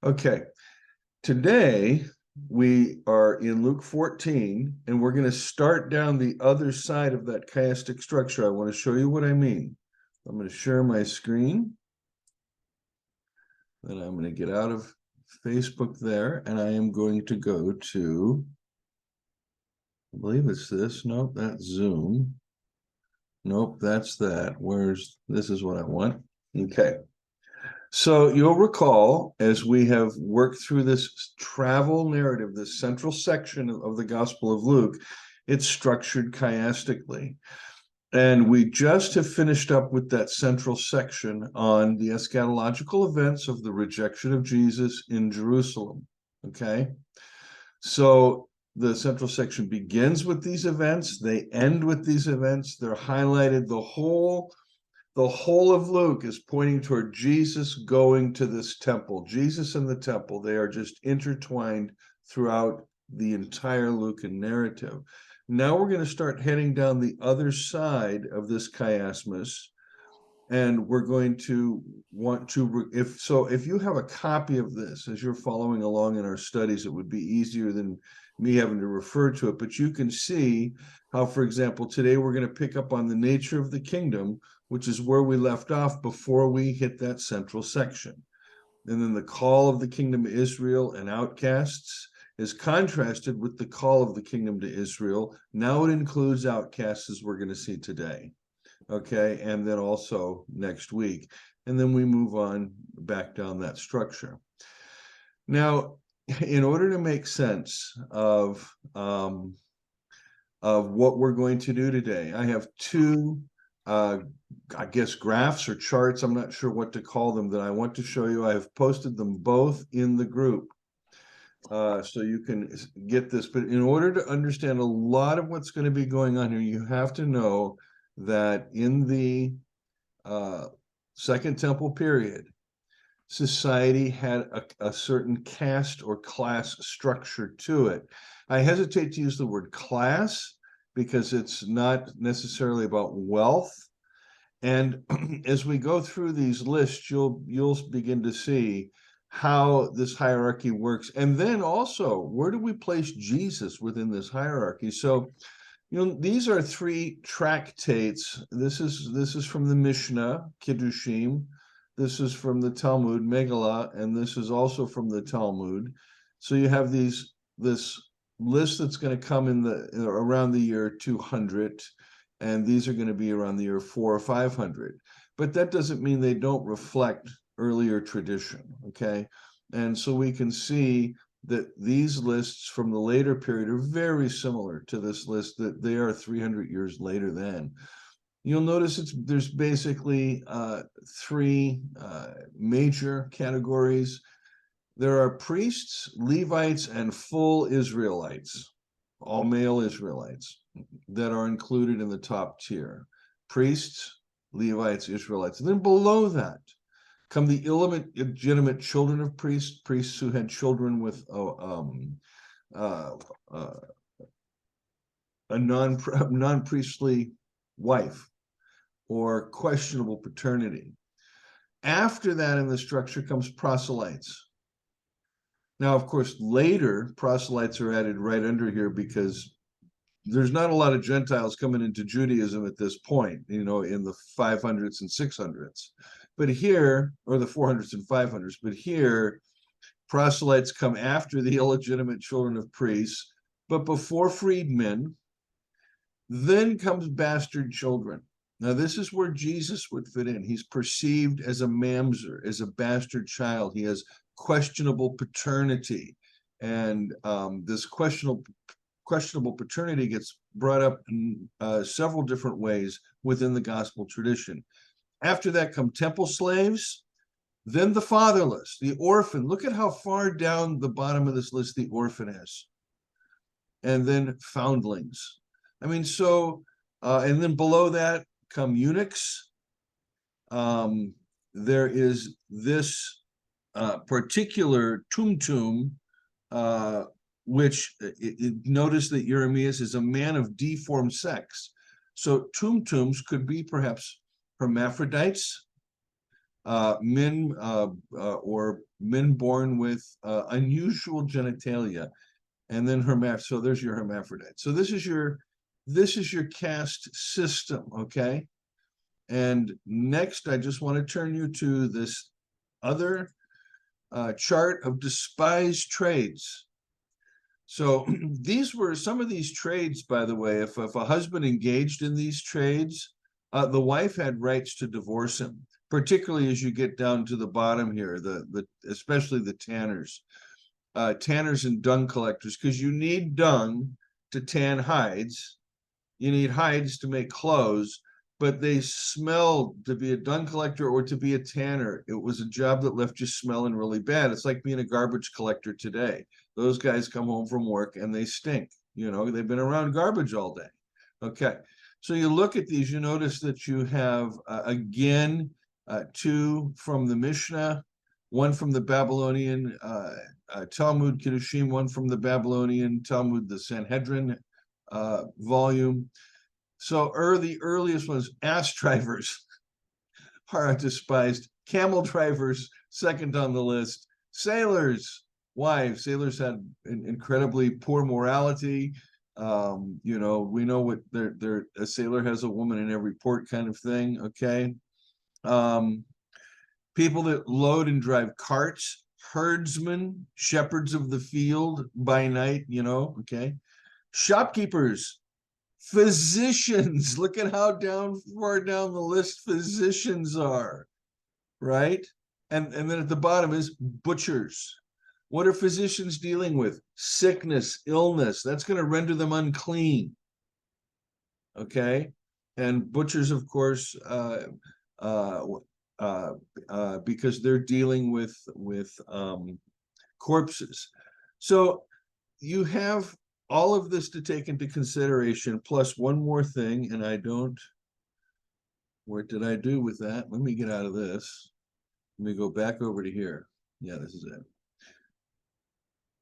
Okay, today we are in Luke 14, and we're going to start down the other side of that chiastic structure. I want to show you what I mean. I'm going to share my screen. Then I'm going to get out of Facebook there, and I am going to go to, I believe it's this. Nope, that's Zoom. Nope, that's that. This is what I want. Okay. So you'll recall, as we have worked through this travel narrative, this central section of the Gospel of Luke, it's structured chiastically. And we just have finished up with that central section on the eschatological events of the rejection of Jesus in Jerusalem. Okay? So the central section begins with these events, they end with these events, they're highlighted. The whole of Luke is pointing toward Jesus going to this temple. Jesus and the temple, they are just intertwined throughout the entire Lucan narrative. Now we're going to start heading down the other side of this chiasmus, and we're going to want to, if you have a copy of this as you're following along in our studies, it would be easier than me having to refer to it, but you can see how, for example, today we're going to pick up on the nature of the kingdom, which is where we left off before we hit that central section. And then the call of the kingdom to Israel and outcasts is contrasted with the call of the kingdom to Israel. Now it includes outcasts, as we're going to see today. Okay, and then also next week. And then we move on back down that structure. Now, in order to make sense of what we're going to do today, I have two I guess graphs or charts, I'm not sure what to call them, that I want to show you. I have posted them both in the group so you can get this. But in order to understand a lot of what's going to be going on here, you have to know that in the Second Temple period, society had a certain caste or class structure to it. I hesitate to use the word class because it's not necessarily about wealth. And as we go through these lists, you'll begin to see how this hierarchy works. And then also, where do we place Jesus within this hierarchy? So, these are three tractates. This is from the Mishnah, Kiddushim. This is from the Talmud, Megillah, and this is also from the Talmud. So you have this list that's going to come around the year 200. And these are going to be around the year 400 or 500. But that doesn't mean they don't reflect earlier tradition, okay? And so we can see that these lists from the later period are very similar to this list, that they are 300 years later than. You'll notice there's basically three major categories. There are priests, Levites, and full Israelites, all male Israelites, that are included in the top tier. Priests, Levites, Israelites. And then below that come the illegitimate children of priests, priests who had children with a non-priestly wife or questionable paternity. After that in the structure comes proselytes. Now, of course, later proselytes are added right under here because there's not a lot of Gentiles coming into Judaism at this point, in the 500s and 600s. But here, or the 400s and 500s, but here, proselytes come after the illegitimate children of priests, but before freedmen. Then comes bastard children. Now, this is where Jesus would fit in. He's perceived as a mamzer, as a bastard child. He has questionable paternity. And this questionable paternity gets brought up in several different ways within the gospel tradition. After that come temple slaves, then the fatherless, the orphan. Look at how far down the bottom of this list the orphan is. And then foundlings. I mean, so, and then below that come eunuchs. There is this particular tumtum, which notice that Jeremias is a man of deformed sex. So tumtums could be perhaps hermaphrodites, or men born with unusual genitalia, and then so there's your hermaphrodite. So this is your caste system, okay? And next, I just want to turn you to this other chart of despised trades. So these were some of these trades, by the way. If a husband engaged in these trades, the wife had rights to divorce him, particularly as you get down to the bottom here, especially the tanners. Tanners and dung collectors, because you need dung to tan hides. You need hides to make clothes, but they smelled. To be a dung collector or to be a tanner, it was a job that left you smelling really bad. It's like being a garbage collector today. Those guys come home from work and they stink. They've been around garbage all day. Okay, so you look at these, you notice that you have, again, two from the Mishnah, one from the Babylonian Talmud Kiddushim, one from the Babylonian Talmud, the Sanhedrin volume. So the earliest ones, ass drivers are despised. Camel drivers, second on the list. Sailors, wives. Sailors had incredibly poor morality. We know what a sailor has a woman in every port kind of thing, okay? People that load and drive carts, herdsmen, shepherds of the field by night, okay? Shopkeepers, physicians, look at how far down the list physicians are, right? And then at the bottom is butchers. What are physicians dealing with? Sickness, illness. That's going to render them unclean. Okay? And butchers, of course, because they're dealing with corpses. So you have all of this to take into consideration, plus one more thing, and what did I do with that? Let me get out of this. Let me go back over to here. Yeah, this is it.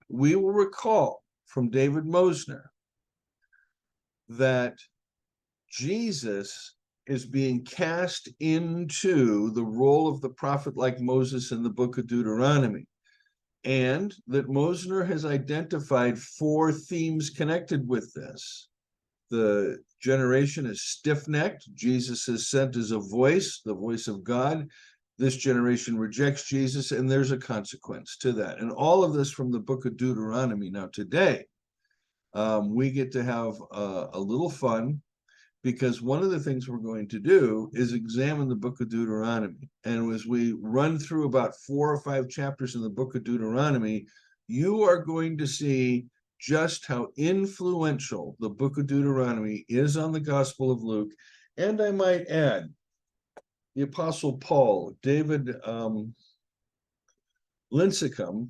We will recall from David Mosner that Jesus is being cast into the role of the prophet like Moses in the book of Deuteronomy, and that Mosner has identified 4 themes connected with this. The generation is stiff-necked. Jesus is sent as a voice, the voice of God. This generation rejects Jesus, and there's a consequence to that. And all of this from the book of Deuteronomy. Now, today, we get to have a little fun, because one of the things we're going to do is examine the book of Deuteronomy. And as we run through about 4 or 5 chapters in the book of Deuteronomy, you are going to see just how influential the book of Deuteronomy is on the Gospel of Luke. And I might add, the Apostle Paul, David Lincecum,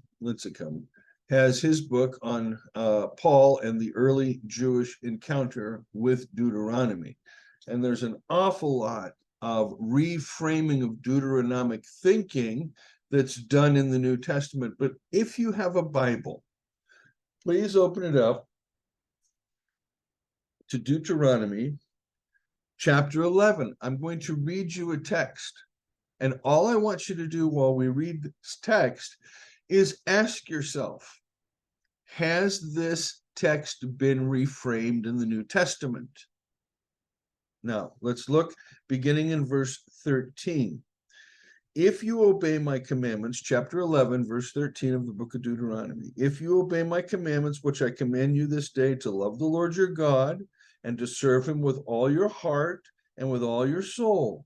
has his book on Paul and the early Jewish encounter with Deuteronomy. And there's an awful lot of reframing of Deuteronomic thinking that's done in the New Testament. But if you have a Bible, please open it up to Deuteronomy chapter 11. I'm going to read you a text. And all I want you to do while we read this text is ask yourself, has this text been reframed in the New Testament? Now, let's look beginning in verse 13. If you obey my commandments, chapter 11, verse 13 of the book of Deuteronomy, if you obey my commandments, which I command you this day, to love the Lord your God and to serve him with all your heart and with all your soul,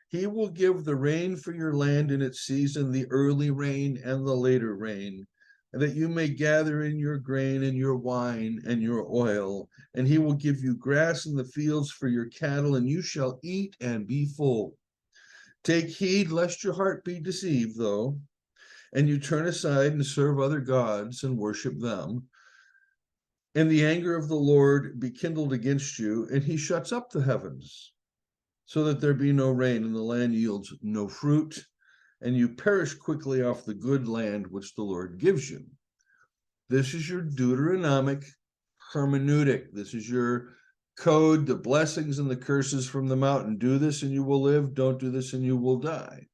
he will give the rain for your land in its season, the early rain and the later rain, and that you may gather in your grain and your wine and your oil. And he will give you grass in the fields for your cattle, and you shall eat and be full. Take heed lest your heart be deceived, though, and you turn aside and serve other gods and worship them. And the anger of the Lord be kindled against you, and he shuts up the heavens, so that there be no rain, and the land yields no fruit, and you perish quickly off the good land which the Lord gives you. This is your Deuteronomic hermeneutic. This is your code, the blessings and the curses from the mountain. Do this and you will live. Don't do this and you will die.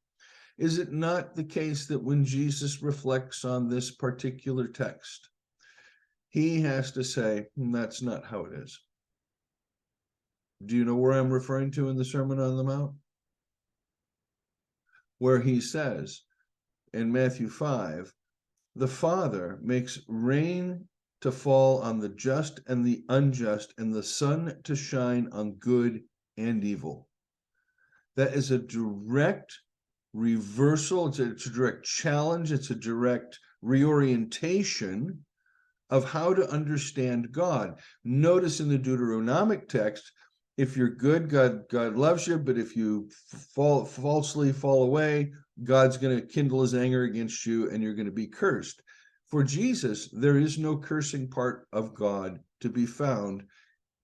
Is it not the case that when Jesus reflects on this particular text, he has to say, that's not how it is? Do you know where I'm referring to in the Sermon on the Mount? Where he says in Matthew 5, the Father makes rain to fall on the just and the unjust, and the sun to shine on good and evil. That is a direct reversal. It's a direct challenge. It's a direct reorientation of how to understand God. Notice in the Deuteronomic text, if you're good, God loves you, but if you falsely fall away, God's going to kindle his anger against you and you're going to be cursed. For Jesus, there is no cursing part of God to be found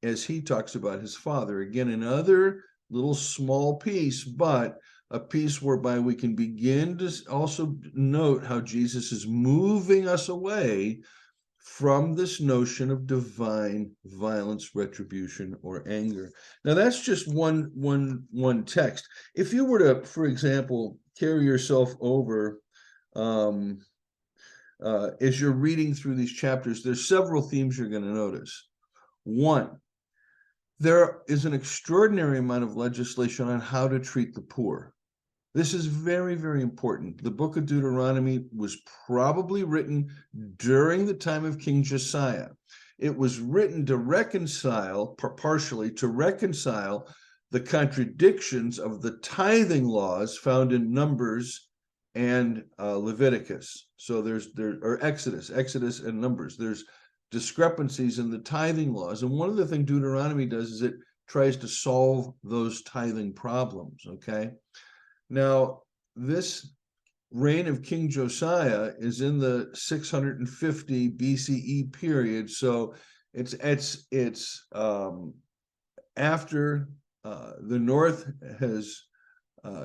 as he talks about his Father. Again, another little small piece, but a piece whereby we can begin to also note how Jesus is moving us away from this notion of divine violence, retribution, or anger. Now, that's just one text. If you were to, for example, carry yourself over as you're reading through these chapters, there's several themes you're going to notice. One, there is an extraordinary amount of legislation on how to treat the poor. This is very, very important. The book of Deuteronomy was probably written during the time of King Josiah. It was written to reconcile, partially to reconcile the contradictions of the tithing laws found in Numbers and Leviticus. So or Exodus and Numbers. There's discrepancies in the tithing laws. And one of the things Deuteronomy does is it tries to solve those tithing problems, okay? Now, this reign of King Josiah is in the 650 BCE period, so it's after the North has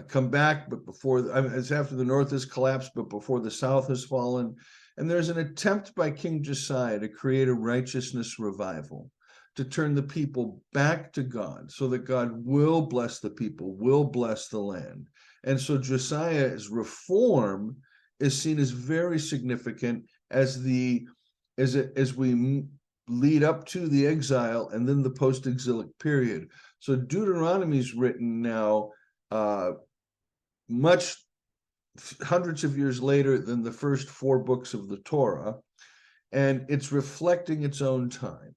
come back, but before it's after the North has collapsed, but before the South has fallen, and there's an attempt by King Josiah to create a righteousness revival, to turn the people back to God, so that God will bless the people, will bless the land. And so Josiah's reform is seen as very significant as we lead up to the exile and then the post-exilic period. So Deuteronomy is written now hundreds of years later than the first 4 books of the Torah, and it's reflecting its own time.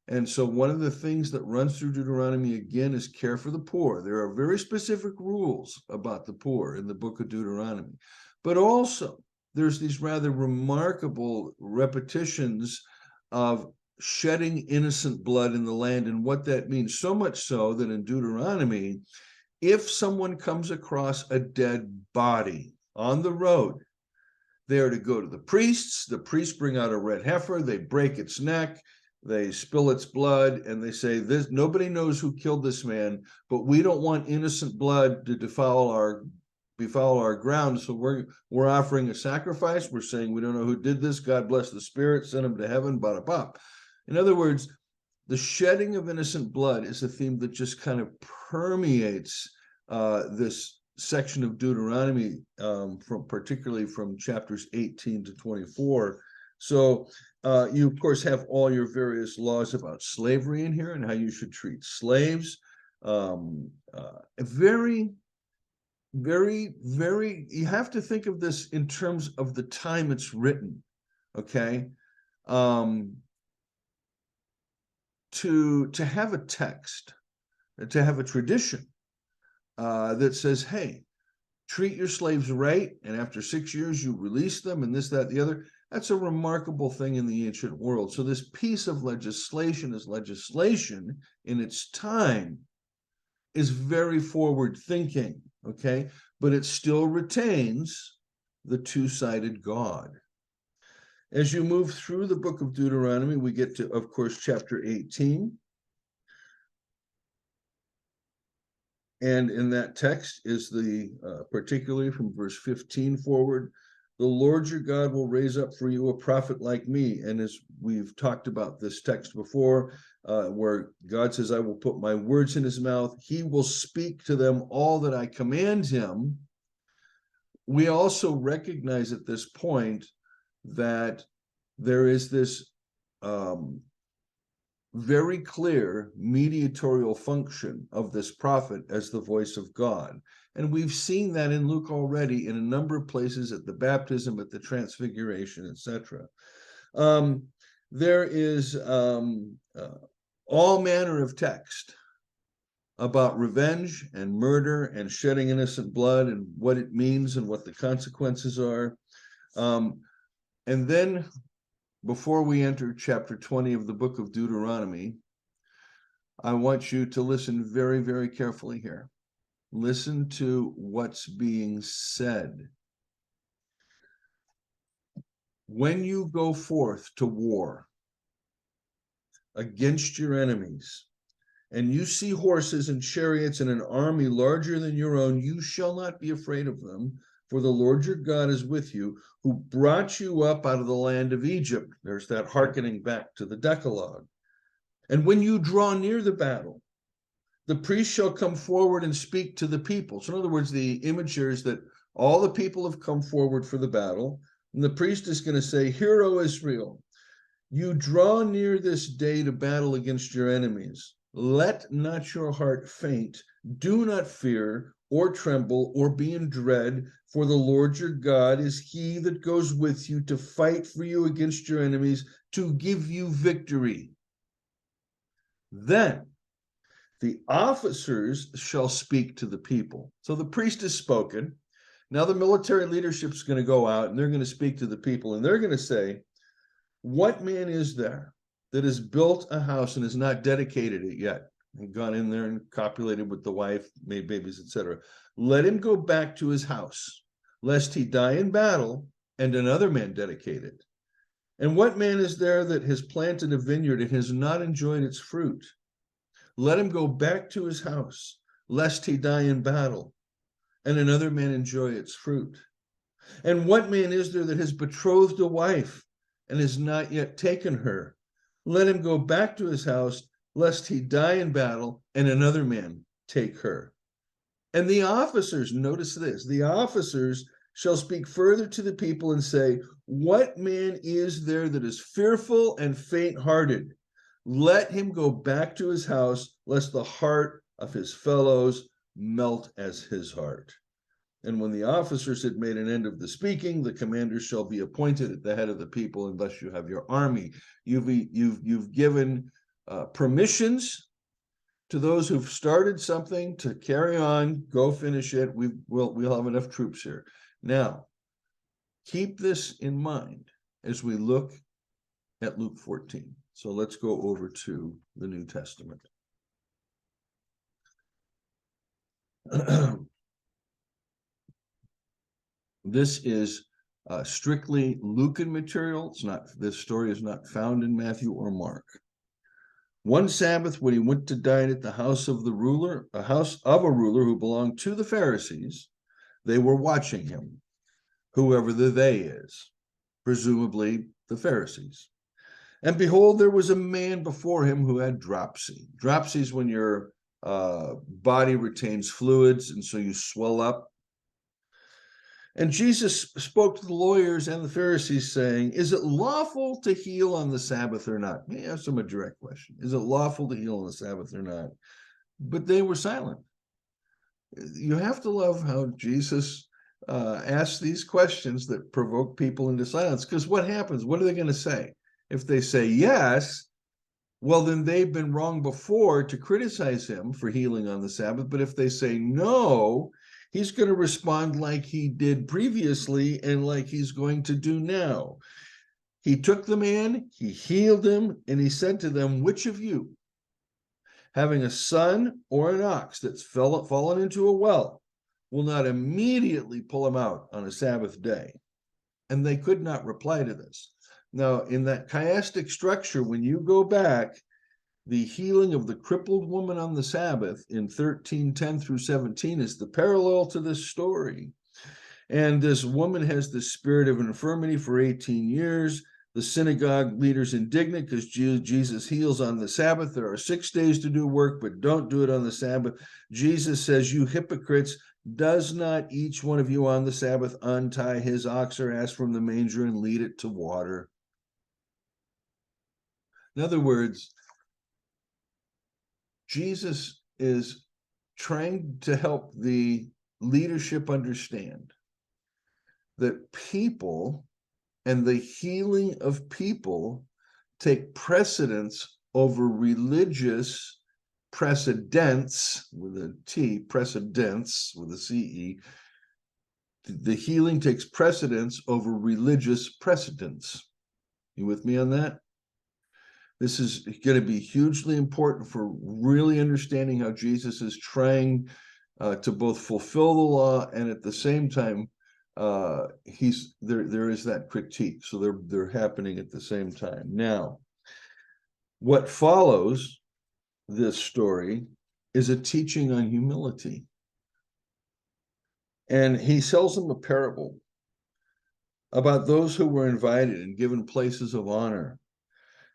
And so one of the things that runs through Deuteronomy, again, is care for the poor. There are very specific rules about the poor in the book of Deuteronomy. But also, there's these rather remarkable repetitions of shedding innocent blood in the land and what that means. So much so that in Deuteronomy, if someone comes across a dead body on the road, they are to go to the priests. The priests bring out a red heifer. They break its neck. They spill its blood, and they say, nobody knows who killed this man, but we don't want innocent blood to befoul our ground, so we're offering a sacrifice. We're saying we don't know who did this. God bless the spirit, send him to heaven, bada bop. In other words, the shedding of innocent blood is a theme that just kind of permeates this section of Deuteronomy, particularly from chapters 18 to 24. So you, of course, have all your various laws about slavery in here and how you should treat slaves. Very, very, very, you have to think of this in terms of the time it's written, okay? To have a text, to have a tradition that says, hey, treat your slaves right, and after 6 years you release them, and this, that, the other. That's a remarkable thing in the ancient world. So this piece of legislation is legislation in its time, is very forward thinking, okay? But it still retains the two-sided God. As you move through the book of Deuteronomy, we get to, of course, chapter 18. And in that text is particularly from verse 15 forward, the Lord your God will raise up for you a prophet like me. And as we've talked about this text before, where God says, I will put my words in his mouth. He will speak to them all that I command him. we also recognize at this point that there is this very clear mediatorial function of this prophet as the voice of God. And we've seen that in Luke already in a number of places, at the baptism, at the transfiguration, etc. There is all manner of text about revenge and murder and shedding innocent blood and what it means and what the consequences are. And then, before we enter chapter 20 of the book of Deuteronomy, I want you to listen very, very carefully here. Listen to what's being said. When you go forth to war against your enemies, and you see horses and chariots and an army larger than your own, you shall not be afraid of them, for the Lord your God is with you, who brought you up out of the land of Egypt. There's that hearkening back to the Decalogue. And when you draw near the battle, the priest shall come forward and speak to the people. So in other words, the image here is that all the people have come forward for the battle, and the priest is going to say, "Hear, O Israel, you draw near this day to battle against your enemies. Let not your heart faint. Do not fear or tremble or be in dread, for the Lord your God is he that goes with you to fight for you against your enemies, to give you victory." Then the officers shall speak to the people. So the priest has spoken. Now the military leadership is going to go out and they're going to speak to the people, and they're going to say, "What man is there that has built a house and has not dedicated it yet, and gone in there and copulated with the wife, made babies, etc.? Let him go back to his house, lest he die in battle and another man dedicate it. And what man is there that has planted a vineyard and has not enjoyed its fruit? Let him go back to his house, lest he die in battle and another man enjoy its fruit. And what man is there that has betrothed a wife and has not yet taken her? Let him go back to his house, lest he die in battle and another man take her." And the officers, notice this, the officers shall speak further to the people and say, "What man is there that is fearful and faint-hearted? Let him go back to his house, lest the heart of his fellows melt as his heart." And when the officers had made an end of the speaking, the commander shall be appointed at the head of the people, and thus you have your army. You've given permissions to those who've started something to carry on, go finish it. We'll have enough troops here. Now, keep this in mind as we look at Luke 14. So let's go over to the New Testament. This is strictly Lucan material. It's not, this story is not found in Matthew or Mark. One Sabbath, when he went to dine at the house of a ruler who belonged to the Pharisees, they were watching him, whoever the they is, presumably the Pharisees. And behold, there was a man before him who had dropsy. Dropsy is when your body retains fluids, and so you swell up. And Jesus spoke to the lawyers and the Pharisees, saying, "Is it lawful to heal on the Sabbath or not?" He asked them a direct question. Is it lawful to heal on the Sabbath or not? But they were silent. You have to love how Jesus asks these questions that provoke people into silence, because what happens? What are they going to say? If they say yes, well, then they've been wrong before to criticize him for healing on the Sabbath. But if they say no, he's going to respond like he did previously and like he's going to do now. He took the man, he healed him, and he said to them, "Which of you, having a son or an ox that's fallen into a well, will not immediately pull him out on a Sabbath day?" And they could not reply to this. Now, in that chiastic structure, when you go back, the healing of the crippled woman on the Sabbath in 13:10 through 17 is the parallel to this story. And this woman has the spirit of infirmity for 18 years. The synagogue leader's indignant because Jesus heals on the Sabbath. There are 6 days to do work, but don't do it on the Sabbath. Jesus says, "You hypocrites, Does not each one of you on the Sabbath untie his ox or ass from the manger and lead it to water? In other words, Jesus is trying to help the leadership understand that people and the healing of people take precedence over religious precedents with a T, precedents with a CE. The healing takes precedence over religious precedents. You with me on that? This is going to be hugely important for really understanding how Jesus is trying to both fulfill the law and at the same time he's there is that critique. So they're happening at the same time. Now, what follows this story is a teaching on humility. And he tells them a parable about those who were invited and given places of honor.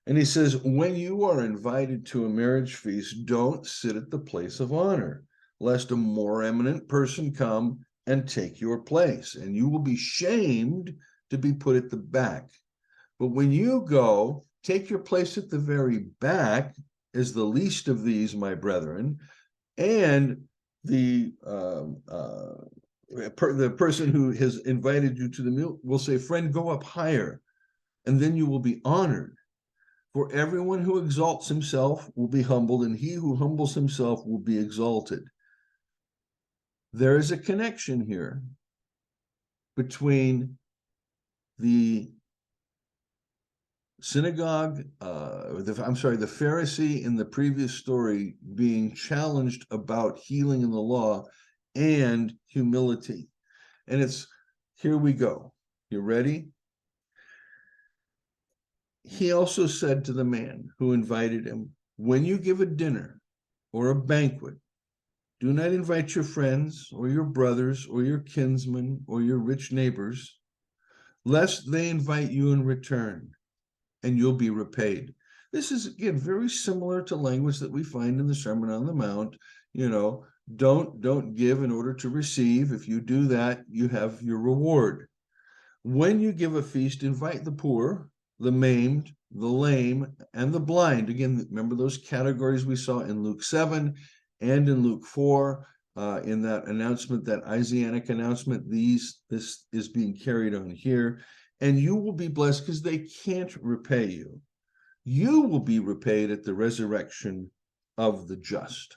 And he says, when you are invited to a marriage feast, don't sit at the place of honor, lest a more eminent person come and take your place, and you will be shamed to be put at the back. But when you go, take your place at the very back as the least of these, my brethren, and the person who has invited you to the meal will say, friend, go up higher, and then you will be honored. For everyone who exalts himself will be humbled, and he who humbles himself will be exalted. There is a connection here between the synagogue, the Pharisee in the previous story being challenged about healing in the law and humility. And it's, here we go. You ready? He also said to the man who invited him, when you give a dinner or a banquet, do not invite your friends or your brothers or your kinsmen or your rich neighbors, lest they invite you in return, and you'll be repaid. This is, again, very similar to language that we find in the Sermon on the Mount. You know, don't give in order to receive. If you do that, you have your reward. When you give a feast, invite the poor, the maimed, the lame, and the blind. Again, remember those categories we saw in Luke 7 and in Luke 4, in that announcement, that Isaianic announcement. This is being carried on here. And you will be blessed because they can't repay you. You will be repaid at the resurrection of the just.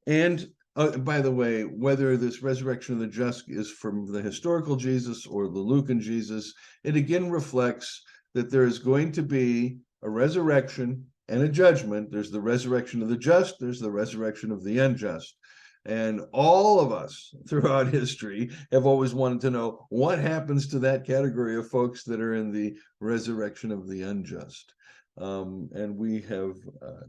And by the way, whether this resurrection of the just is from the historical Jesus or the Lucan Jesus, it again reflects that there is going to be a resurrection and a judgment. There's the resurrection of the just, there's the resurrection of the unjust. And all of us throughout history have always wanted to know what happens to that category of folks that are in the resurrection of the unjust. And we have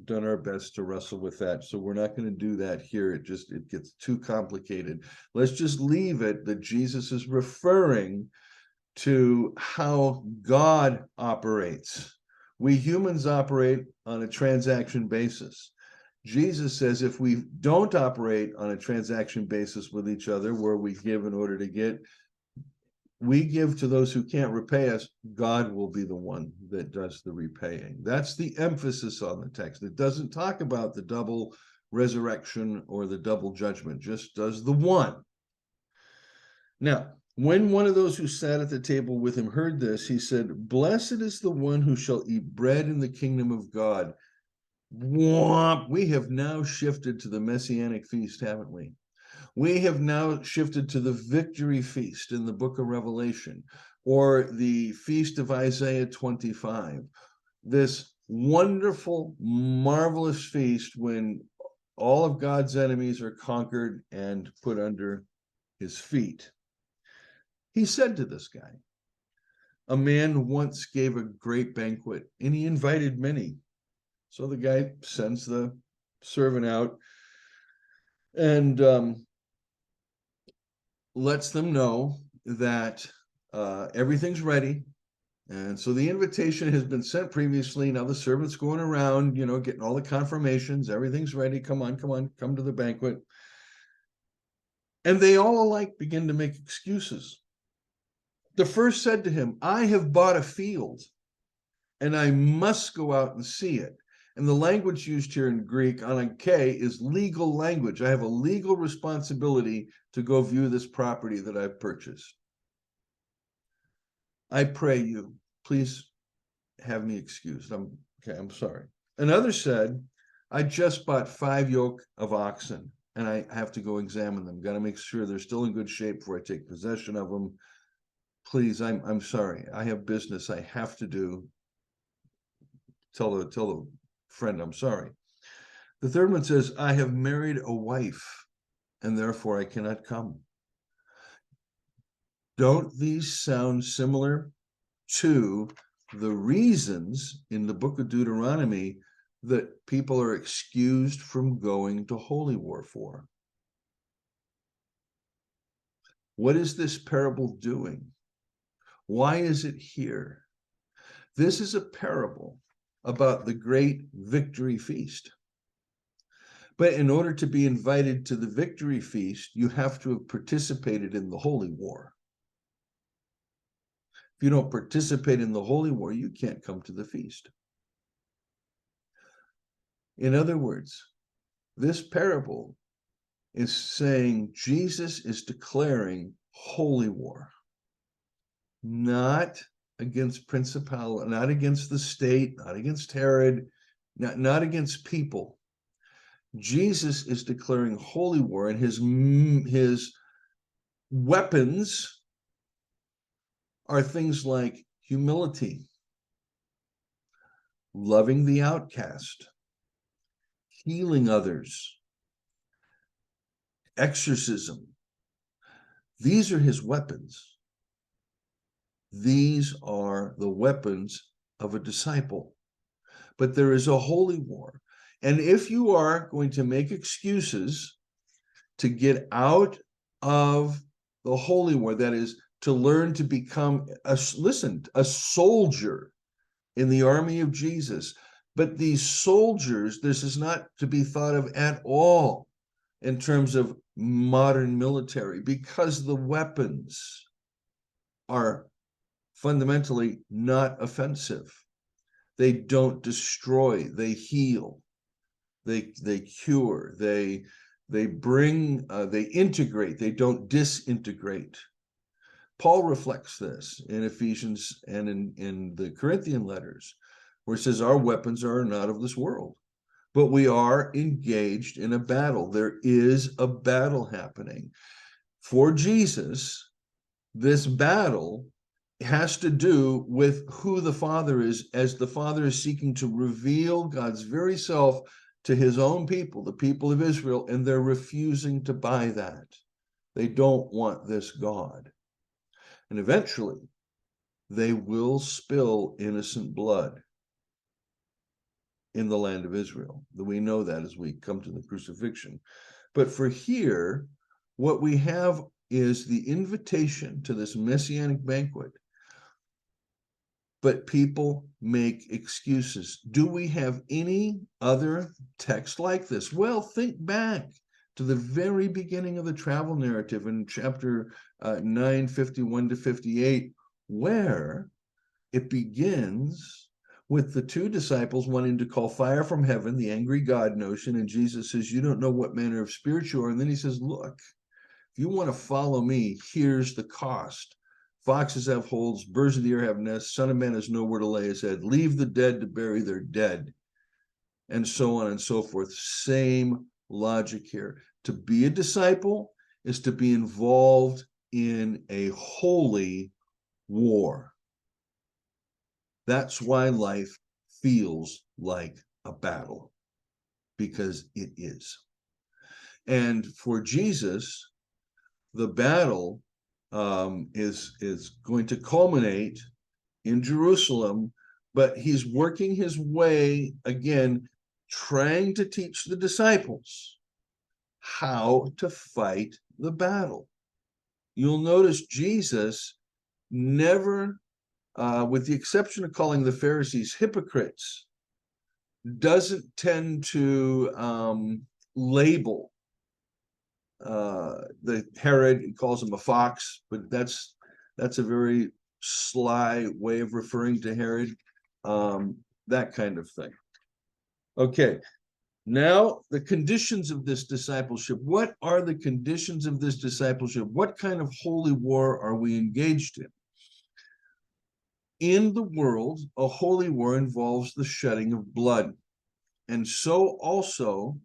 done our best to wrestle with that. So we're not going to do that here. It gets too complicated. Let's just leave it that Jesus is referring to how God operates. We humans operate on a transaction basis. Jesus says if we don't operate on a transaction basis with each other, where we give in order to get, we give to those who can't repay us, God will be the one that does the repaying. That's the emphasis on the text. It doesn't talk about the double resurrection or the double judgment, just does the one. Now, when one of those who sat at the table with him heard this, he said, blessed is the one who shall eat bread in the kingdom of God. We have now shifted to the Messianic feast, haven't we? We have now shifted to the victory feast in the book of Revelation, or the feast of Isaiah 25. This wonderful, marvelous feast when all of God's enemies are conquered and put under his feet. He said to this guy, a man once gave a great banquet and he invited many. So the guy sends the servant out and lets them know that everything's ready. And so the invitation has been sent previously. Now the servant's going around, getting all the confirmations. Everything's ready. Come on, come to the banquet. And they all alike begin to make excuses. The first said to him, I have bought a field, and I must go out and see it. And the language used here in Greek, ananke, is legal language. I have a legal responsibility to go view this property that I've purchased. I pray you, please have me excused. I'm sorry. Another said, I just bought 5 yoke of oxen, and I have to go examine them. Got to make sure they're still in good shape before I take possession of them. Please, I'm sorry. I have business I have to do. Tell the friend I'm sorry. The third one says, I have married a wife, and therefore I cannot come. Don't these sound similar to the reasons in the book of Deuteronomy that people are excused from going to holy war for? What is this parable doing? Why is it here? This is a parable about the great victory feast. But in order to be invited to the victory feast, you have to have participated in the holy war. If you don't participate in the holy war, you can't come to the feast. In other words, this parable is saying Jesus is declaring holy war, not against principality, not against the state, not against Herod, not against people. Jesus is declaring holy war, and his weapons are things like humility, loving the outcast, healing others, exorcism. These are his weapons. These are the weapons of a disciple. But there is a holy war. And if you are going to make excuses to get out of the holy war, that is, to learn to become a soldier in the army of Jesus. But these soldiers, this is not to be thought of at all in terms of modern military, because the weapons are fundamentally not offensive. They don't destroy, they heal, they cure, they bring, they integrate, they don't disintegrate. Paul reflects this in Ephesians and in the Corinthian letters, where it says our weapons are not of this world, but we are engaged in a battle. There is a battle happening. For Jesus, this battle has to do with who the Father is, as the Father is seeking to reveal God's very self to his own people, the people of Israel, and they're refusing to buy that. They don't want this God. And eventually, they will spill innocent blood in the land of Israel. We know that as we come to the crucifixion. But for here, what we have is the invitation to this messianic banquet. But people make excuses. Do we have any other text like this? Well, think back to the very beginning of the travel narrative in chapter 9, 51 to 58, where it begins with the 2 disciples wanting to call fire from heaven, the angry God notion, and Jesus says, you don't know what manner of spirit you are. And then he says, look, if you want to follow me, here's the cost. Foxes have holes, birds of the air have nests, Son of Man has nowhere to lay his head. Leave the dead to bury their dead, and so on and so forth. Same logic here. To be a disciple is to be involved in a holy war. That's why life feels like a battle, because it is. And for Jesus, the battle is going to culminate in Jerusalem, but he's working his way, again, trying to teach the disciples how to fight the battle. You'll notice Jesus never, with the exception of calling the Pharisees hypocrites, doesn't tend to label The Herod, he calls him a fox, but that's a very sly way of referring to Herod. That kind of thing. Okay, now the conditions of this discipleship. What are the conditions of this discipleship? What kind of holy war are we engaged in? In the world, a holy war involves the shedding of blood. And so also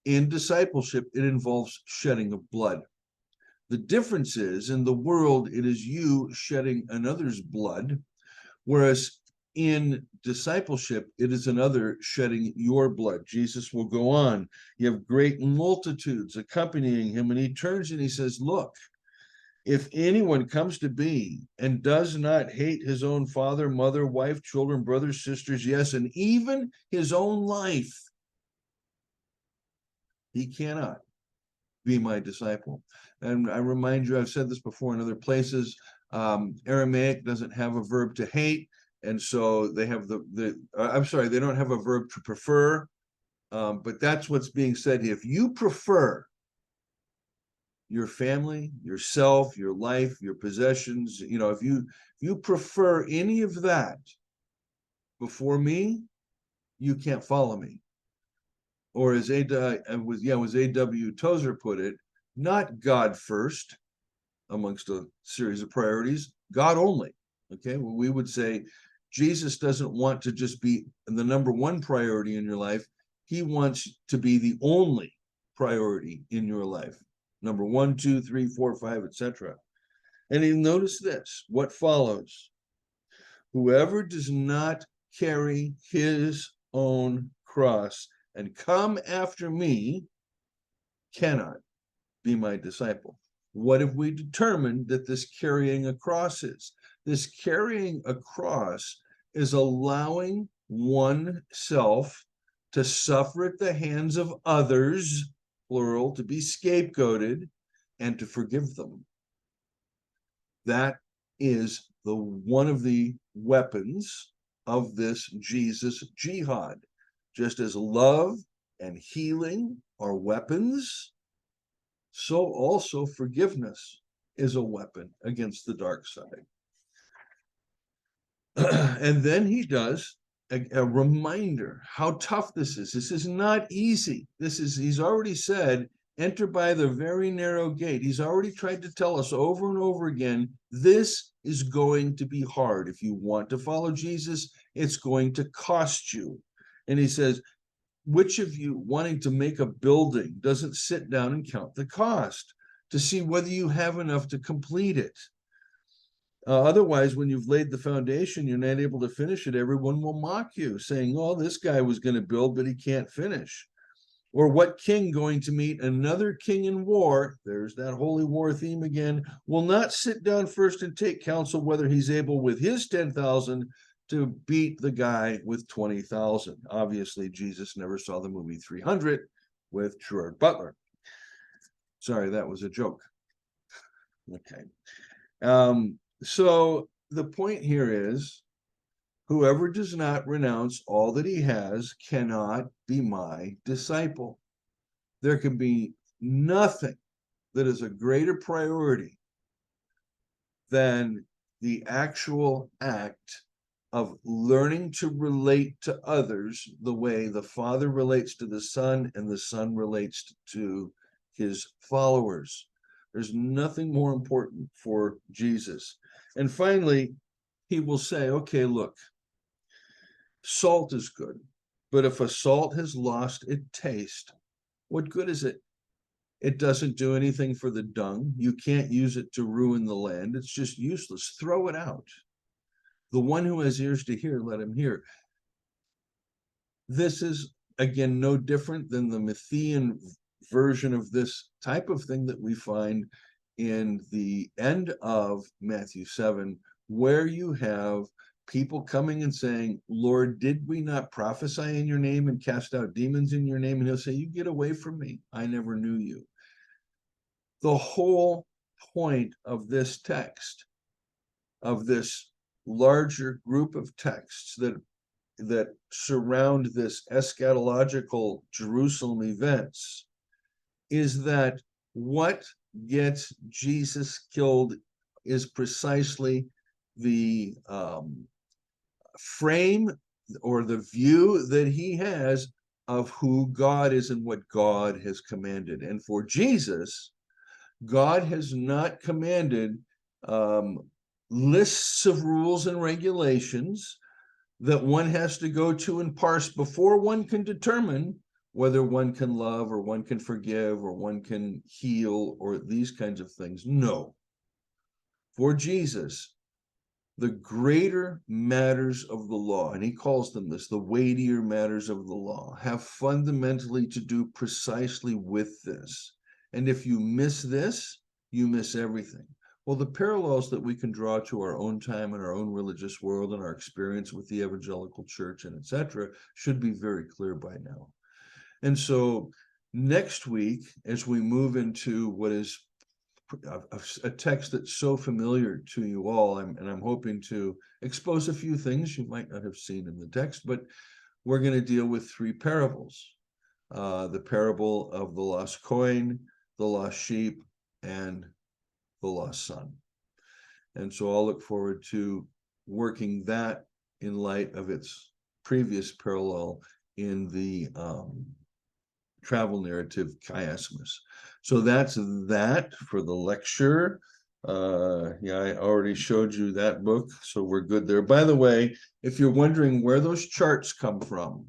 in discipleship, it involves shedding of blood. The difference is, in the world, it is you shedding another's blood, whereas in discipleship, it is another shedding your blood. Jesus will go on. You have great multitudes accompanying him, and he turns and he says, look, if anyone comes to be and does not hate his own father, mother, wife, children, brothers, sisters, yes, and even his own life, he cannot be my disciple. And I remind you, I've said this before in other places, Aramaic doesn't have a verb to hate, and so they have they don't have a verb to prefer, but that's what's being said here. If you prefer your family, yourself, your life, your possessions, if you prefer any of that before me, you can't follow me. Or as A.W. Tozer put it, not God first amongst a series of priorities, God only. Okay, well, we would say Jesus doesn't want to just be the number one priority in your life. He wants to be the only priority in your life. Number 1, 2, 3, 4, 5, etc. And you notice this, what follows. Whoever does not carry his own cross and come after me cannot be my disciple. What have we determined that this carrying a cross is? This carrying a cross is allowing oneself to suffer at the hands of others, plural, to be scapegoated and to forgive them. That is one of the weapons of this Jesus jihad. Just as love and healing are weapons, so also forgiveness is a weapon against the dark side. And then he does a reminder how tough this is. This is not easy. He's already said, enter by the very narrow gate. He's already tried to tell us over and over again, this is going to be hard. If you want to follow Jesus, it's going to cost you. And he says, which of you wanting to make a building doesn't sit down and count the cost to see whether you have enough to complete it? Otherwise, when you've laid the foundation, you're not able to finish it. Everyone will mock you, saying, oh, this guy was going to build, but he can't finish. Or what king going to meet another king in war, there's that holy war theme again, will not sit down first and take counsel whether he's able with his 10,000 to beat the guy with 20,000. Obviously, Jesus never saw the movie 300 with Gerard Butler. Sorry, that was a joke. Okay. So the point here is, whoever does not renounce all that he has cannot be my disciple. There can be nothing that is a greater priority than the actual act of learning to relate to others the way the Father relates to the Son and the Son relates to his followers. There's nothing more important for Jesus. And finally, he will say, okay, look, salt is good, but if a salt has lost its taste, what good is it? It doesn't do anything for the dung. You can't use it to ruin the land. It's just useless. Throw it out. The one who has ears to hear, let him hear. This is, again, no different than the Matthean version of this type of thing that we find in the end of Matthew 7, where you have people coming and saying, Lord, did we not prophesy in your name and cast out demons in your name? And he'll say, you get away from me. I never knew you. The whole point of this text, of this larger group of texts that surround this eschatological Jerusalem events, is that what gets Jesus killed is precisely the frame or the view that he has of who God is and what God has commanded. And for Jesus, God has not commanded lists of rules and regulations that one has to go to and parse before one can determine whether one can love or one can forgive or one can heal or these kinds of things. No. For Jesus, the greater matters of the law, and he calls them this, the weightier matters of the law, have fundamentally to do precisely with this. And if you miss this, you miss everything. Well, the parallels that we can draw to our own time and our own religious world and our experience with the evangelical church and etc. should be very clear by now. And so next week, as we move into what is a text that's so familiar to you all, and I'm hoping to expose a few things you might not have seen in the text, but we're going to deal with three parables. The parable of the lost coin, the lost sheep, and the lost son. And so I'll look forward to working that in light of its previous parallel in the travel narrative Chiasmus. So that's that for the lecture. Yeah, I already showed you that book, so we're good there. By the way, if you're wondering where those charts come from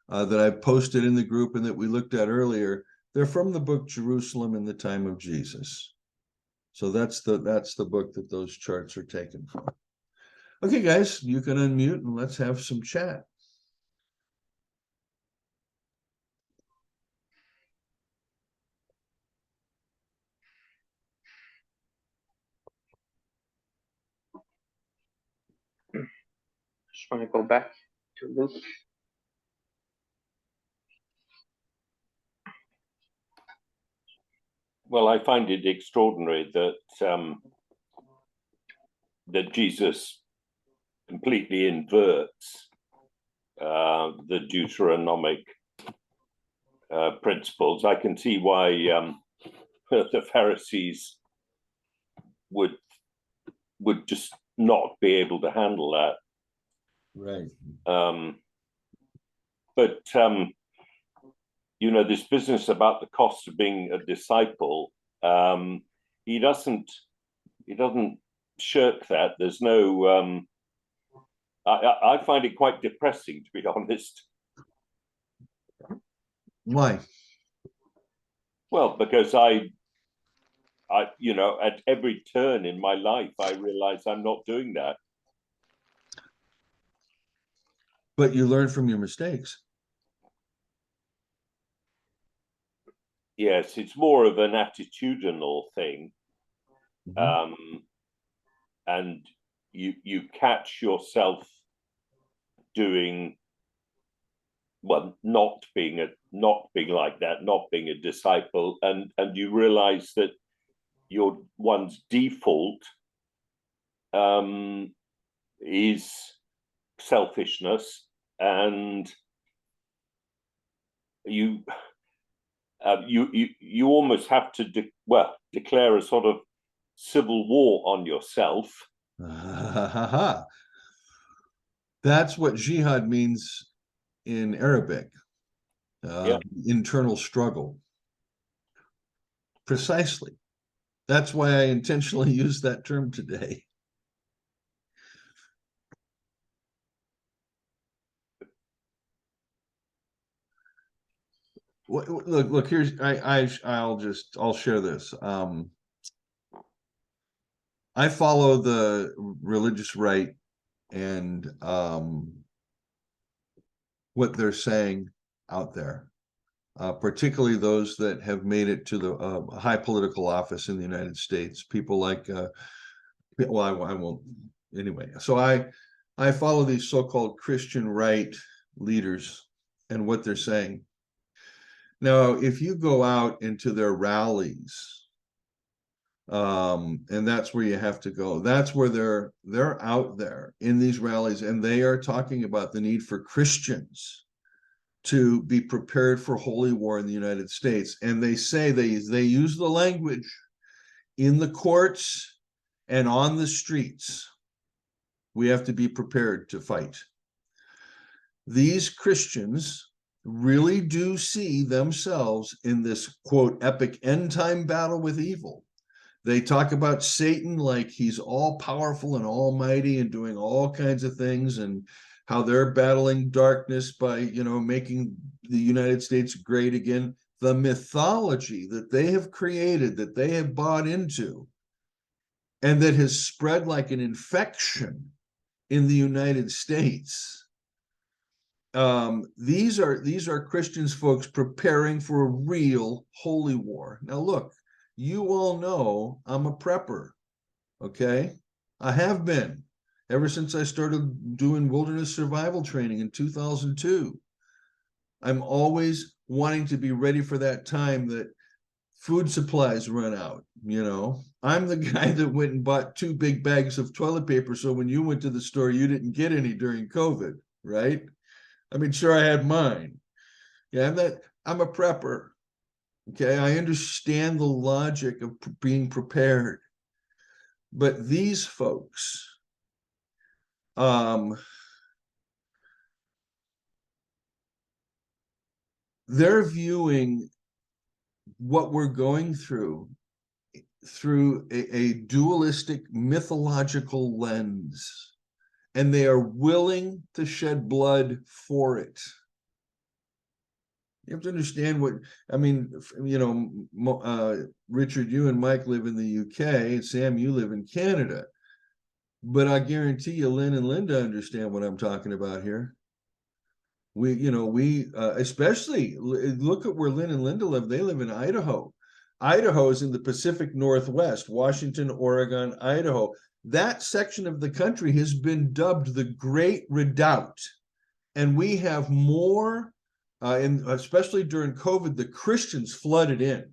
that I posted in the group and that we looked at earlier, they're from the book Jerusalem in the Time of Jesus. So that's the book that those charts are taken from. Okay, guys, you can unmute and let's have some chat. Just want to go back to Luke. Well, I find it extraordinary that that Jesus completely inverts the Deuteronomic principles. I can see why the Pharisees would just not be able to handle that. Right. But you know, this business about the cost of being a disciple, he doesn't shirk that. There's no. I find it quite depressing, to be honest. Why? Well, because I, you know, at every turn in my life, I realize I'm not doing that. But you learn from your mistakes. Yes, it's more of an attitudinal thing. Mm-hmm. And you catch yourself doing, well, not being like that, not being a disciple, and you realize that your one's default is selfishness, and you almost have to declare a sort of civil war on yourself. That's what jihad means in Arabic. Yeah. Internal struggle. Precisely. That's why I intentionally use that term today. Look, here's I'll share this. I follow the religious right and what they're saying out there, particularly those that have made it to the high political office in the United States. People like, well, I won't anyway. So I follow these so-called Christian right leaders and what they're saying. Now, if you go out into their rallies, and that's where you have to go. That's where they're out there in these rallies, and they are talking about the need for Christians to be prepared for holy war in the United States. And they say they use the language in the courts and on the streets. We have to be prepared to fight. These Christians really do see themselves in this, quote, epic end time battle with evil. They talk about Satan like he's all powerful and almighty and doing all kinds of things, and how they're battling darkness by, making the United States great again. The mythology that they have created, that they have bought into, and that has spread like an infection in the United States. These are Christians, folks, preparing for a real holy war. Now, look, you all know I'm a prepper, okay? I have been ever since I started doing wilderness survival training in 2002. I'm always wanting to be ready for that time that food supplies run out. I'm the guy that went and bought 2 big bags of toilet paper, so when you went to the store, you didn't get any during COVID, right? I mean, sure, I had mine. Yeah, I'm a prepper. Okay, I understand the logic of being prepared. But these folks, they're viewing what we're going through a dualistic mythological lens, and they are willing to shed blood for it. You have to understand Richard, you and Mike live in the UK, Sam, you live in Canada, but I guarantee you Lynn and Linda understand what I'm talking about here. We especially look at where Lynn and Linda live. They live in Idaho. Idaho is in the Pacific Northwest, Washington, Oregon, Idaho. That section of the country has been dubbed the Great Redoubt. And we have more, and especially during COVID, the Christians flooded in.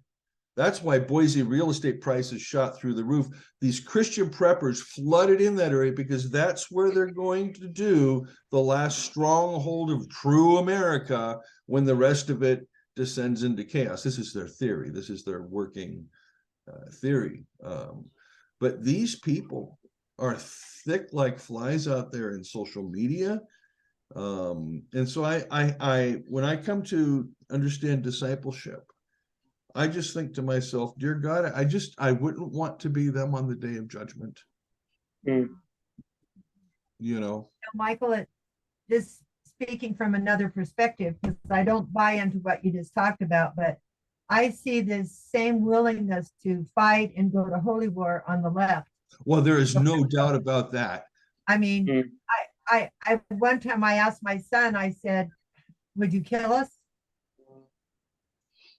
That's why Boise real estate prices shot through the roof. These Christian preppers flooded in that area because that's where they're going to do the last stronghold of true America when the rest of it descends into chaos. This is their theory. This is their working theory. But these people are thick like flies out there in social media. And so I when I come to understand discipleship, I just think to myself, dear God, I wouldn't want to be them on the day of judgment. Michael, this speaking from another perspective, because I don't buy into what you just talked about, but I see this same willingness to fight and go to holy war on the left. Well, there is no doubt about that. I mean, I one time I asked my son, I said, would you kill us?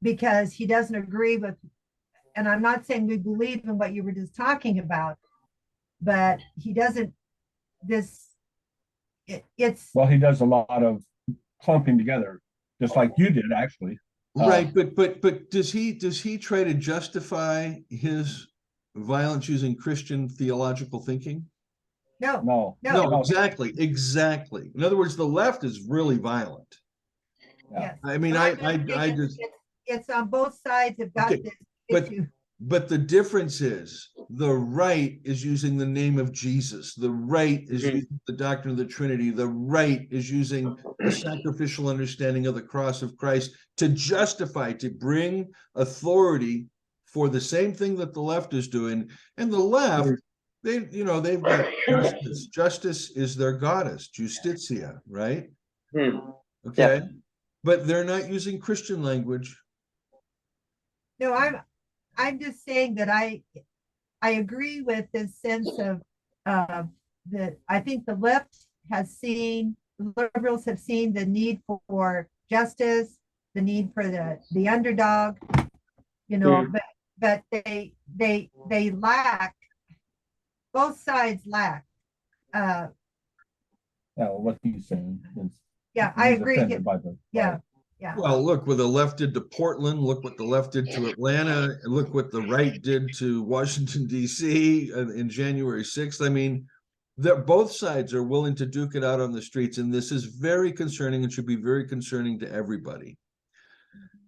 Because he doesn't agree with, and I'm not saying we believe in what you were just talking about, but he doesn't, well, he does a lot of clumping together, just like you did, actually. Right, but does he try to justify his violence using Christian theological thinking? No, exactly. In other words, the left is really violent. Yes. I mean, it's on both sides have got this issue. But the difference is the right is using the name of Jesus. The right is using the doctrine of the Trinity. The right is using the sacrificial understanding of the cross of Christ to justify, to bring authority for the same thing that the left is doing. And the left, they've got justice. Justice is their goddess, Justitia, right? Okay. Yeah. But they're not using Christian language. No, I'm just saying that I agree with this sense of that I think the left the liberals have seen the need for justice, the need for the underdog, but they lack, both sides lack. What he's saying is, I agree. Yeah. Well, look what the left did to Portland. Look what the left did to Atlanta. And look what the right did to Washington, D.C. in January 6th. I mean, that both sides are willing to duke it out on the streets, and this is very concerning and should be very concerning to everybody.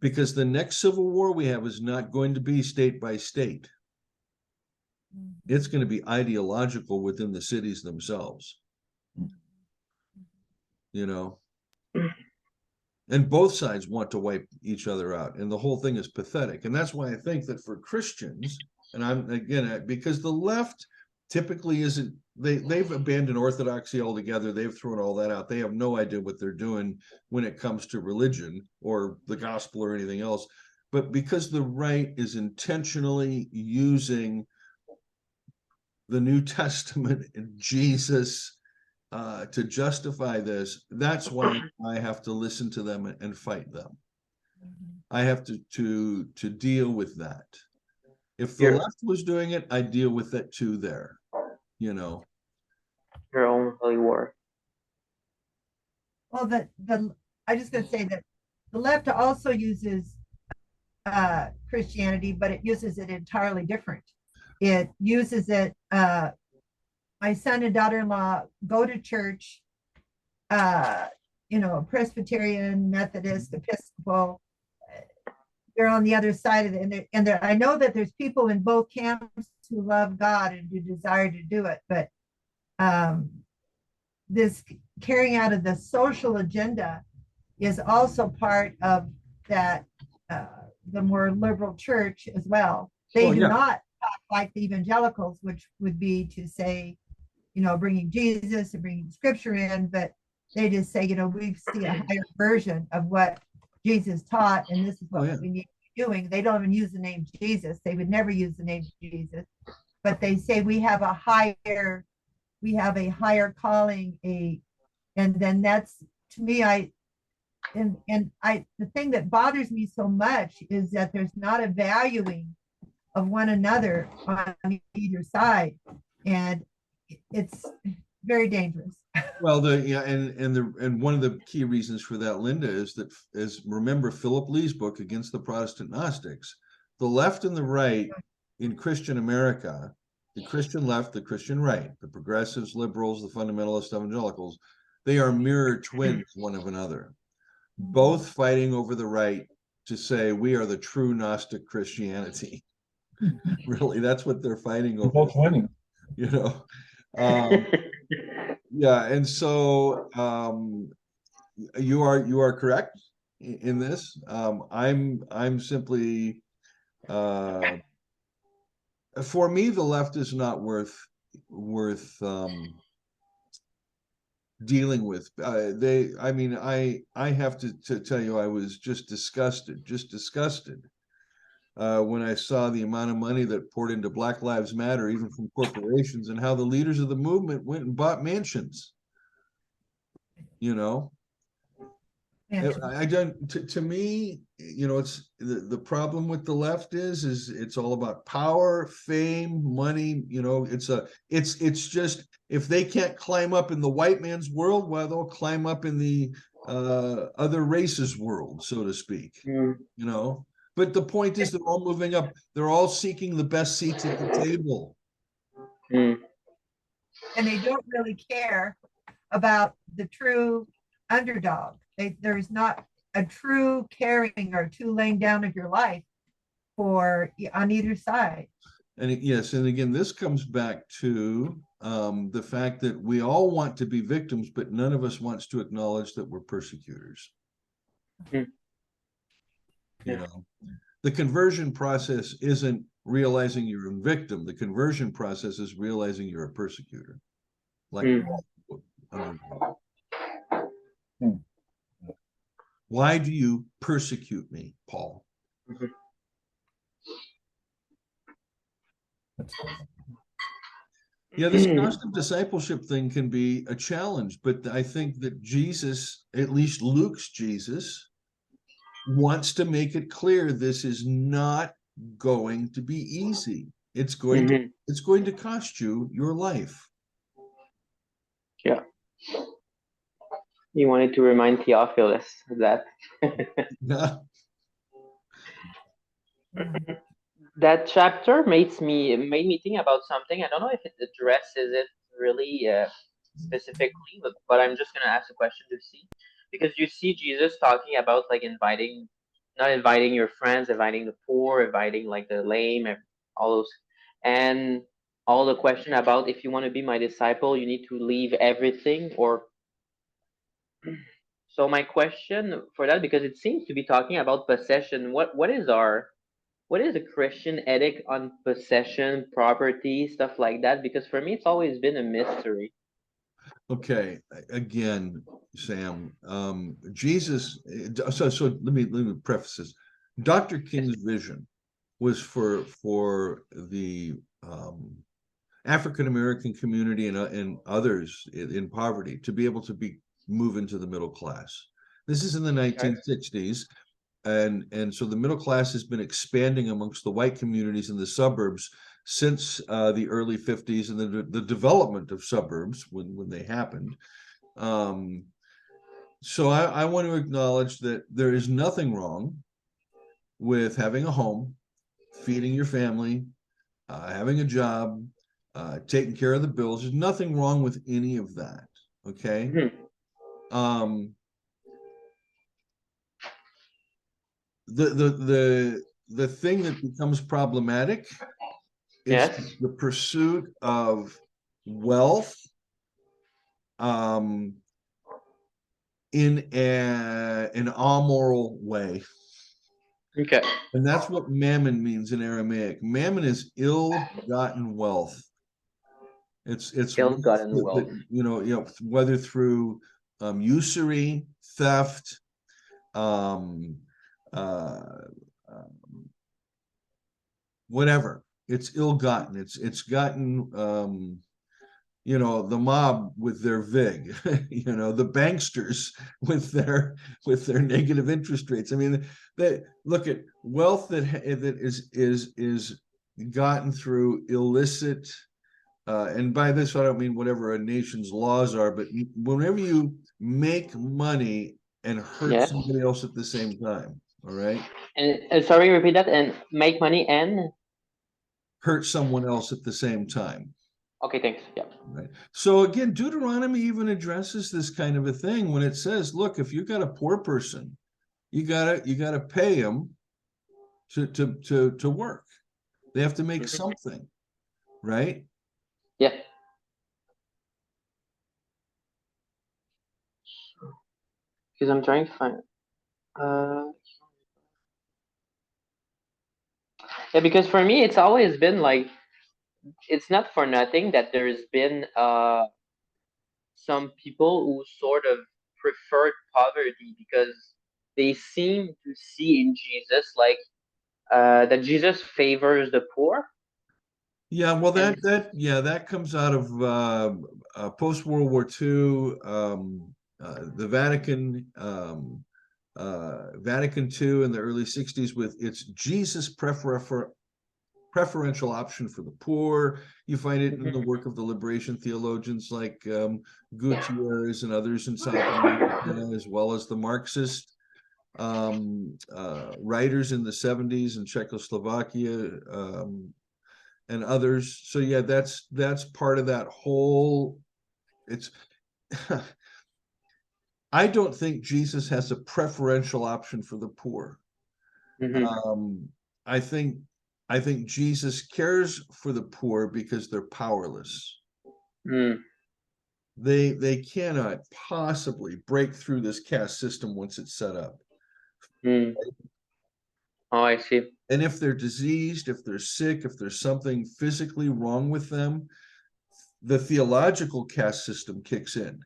Because the next civil war we have is not going to be state by state. It's going to be ideological within the cities themselves. You know, and both sides want to wipe each other out, and the whole thing is pathetic. And that's why I think that for Christians, and I'm again, because the left typically isn't, they've abandoned orthodoxy altogether. They've thrown all that out. They have no idea what they're doing when it comes to religion or the gospel or anything else. But because the right is intentionally using the New Testament and Jesus to justify this, that's why I have to listen to them and fight them. I have to deal with that. If the left was doing it, I'd deal with it too there, you know. Your own holy war. Well, I just gonna say that the left also uses Christianity, but it uses it entirely different. It uses it, my son and daughter-in-law go to church, you know, Presbyterian, Methodist, Episcopal. They're on the other side of it, and I know that there's people in both camps who love God and who desire to do it, but this carrying out of the social agenda is also part of that, the more liberal church as well. They do not talk like the evangelicals, which would be to say, you know, bringing Jesus and bringing scripture in, but they just say, you know, we see a higher version of what Jesus taught, and this is what we need to be doing. They don't even use the name Jesus. They would never use the name Jesus, but they say we have a higher calling, and then that's, to me, the thing that bothers me so much is that there's not a valuing of one another on either side, and it's very dangerous. Well, and one of the key reasons for that, Linda, is remember Philip Lee's book Against the Protestant Gnostics. The left and the right in Christian America, the Christian left, the Christian right, the progressives, liberals, the fundamentalist evangelicals, they are mirror twins one of another, both fighting over the right to say we are the true Gnostic Christianity. Really, that's what they're fighting over. Both winning. You know. Yeah, and so you are correct in this. I'm simply for me, the left is not worth dealing with. I have to tell you, I was just disgusted when I saw the amount of money that poured into Black Lives Matter, even from corporations, and how the leaders of the movement went and bought mansions. You know, I don't. To me, you know, it's the problem with the left is it's all about power, fame, money. You know, it's just, if they can't climb up in the white man's world, well, they'll climb up in the other races' world, so to speak. You know. But the point is, they're all moving up. They're all seeking the best seats at the table. And they don't really care about the true underdog. There's not a true caring or true laying down of your life on either side. And yes, and again, this comes back to the fact that we all want to be victims, but none of us wants to acknowledge that we're persecutors. You know, the conversion process isn't realizing you're a victim. The conversion process is realizing you're a persecutor. Like, why do you persecute me, Paul? Yeah, this constant discipleship thing can be a challenge, but I think that Jesus, at least Luke's Jesus, wants to make it clear this is not going to be easy. It's going to cost you your life. Yeah. You wanted to remind Theophilus of that. Yeah. That chapter made me think about something. I don't know if it addresses it really specifically, but I'm just gonna ask a question to see, because you see Jesus talking about like inviting, not inviting your friends, inviting the poor, inviting like the lame, and all those, and all the question about if you want to be my disciple, you need to leave everything or. So my question for that, because it seems to be talking about possession, what is a Christian ethic on possession, property, stuff like that? Because for me, it's always been a mystery. Okay, again, Sam, Jesus, so let me preface this. Dr. King's vision was for the African American community and others in poverty to be able to move into the middle class. This is in the 1960s, and so the middle class has been expanding amongst the white communities in the suburbs since the early 50s and the development of suburbs when they happened. So I want to acknowledge that there is nothing wrong with having a home, feeding your family, having a job, taking care of the bills. There's nothing wrong with any of that. Okay. Mhm. The thing that becomes problematic is Yes. the pursuit of wealth in an amoral way. Okay. And that's what mammon means in Aramaic. Mammon is ill-gotten wealth. It's Ill-gotten wealth. whether through usury, theft, um, whatever. It's ill-gotten. It's gotten the mob with their vig, the banksters with their negative interest rates. I mean, they look at wealth that is gotten through illicit, and by this I don't mean whatever a nation's laws are, but whenever you make money and hurt Yes. somebody else at the same time, all right, And sorry, repeat that. And make money and. hurt someone else at the same time. Okay, thanks. Yeah. Right. So again, Deuteronomy even addresses this kind of a thing when it says, look, if you got a poor person, you gotta pay them to work. They have to make something, right? Yeah. Because I'm trying to find. Yeah, because for me, it's always been like, it's not for nothing that there's been some people who sort of preferred poverty because they seem to see in Jesus like that Jesus favors the poor. Yeah, well, And that comes out of post World War II, the Vatican, Vatican II in the early '60s with its Jesus preferential option for the poor. You find it in the work of the liberation theologians like Gutierrez and others in South America, as well as the Marxist writers in the '70s in Czechoslovakia and others. So yeah, that's part of that whole. It's. I don't think Jesus has a preferential option for the poor. I think Jesus cares for the poor because they're powerless. They cannot possibly break through this caste system once it's set up. Oh, I see. And if they're diseased, if they're sick, if there's something physically wrong with them, the theological caste system kicks in.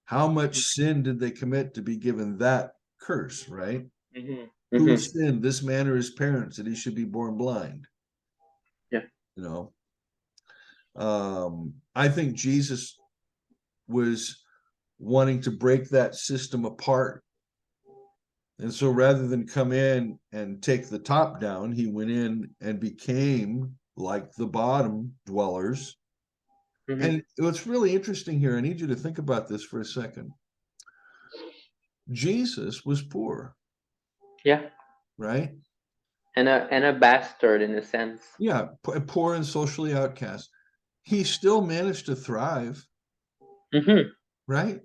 How much sin did they commit to be given that curse, right? Who sinned, this man or his parents, that he should be born blind? Yeah. I think Jesus was wanting to break that system apart. And so rather than come in and take the top down, he went in and became like the bottom dwellers. And what's really interesting here, I need you to think about this for a second. Jesus was poor. Yeah. Right? And a bastard in a sense. Yeah, poor and socially outcast. he still managed to thrive, Mm-hmm. right?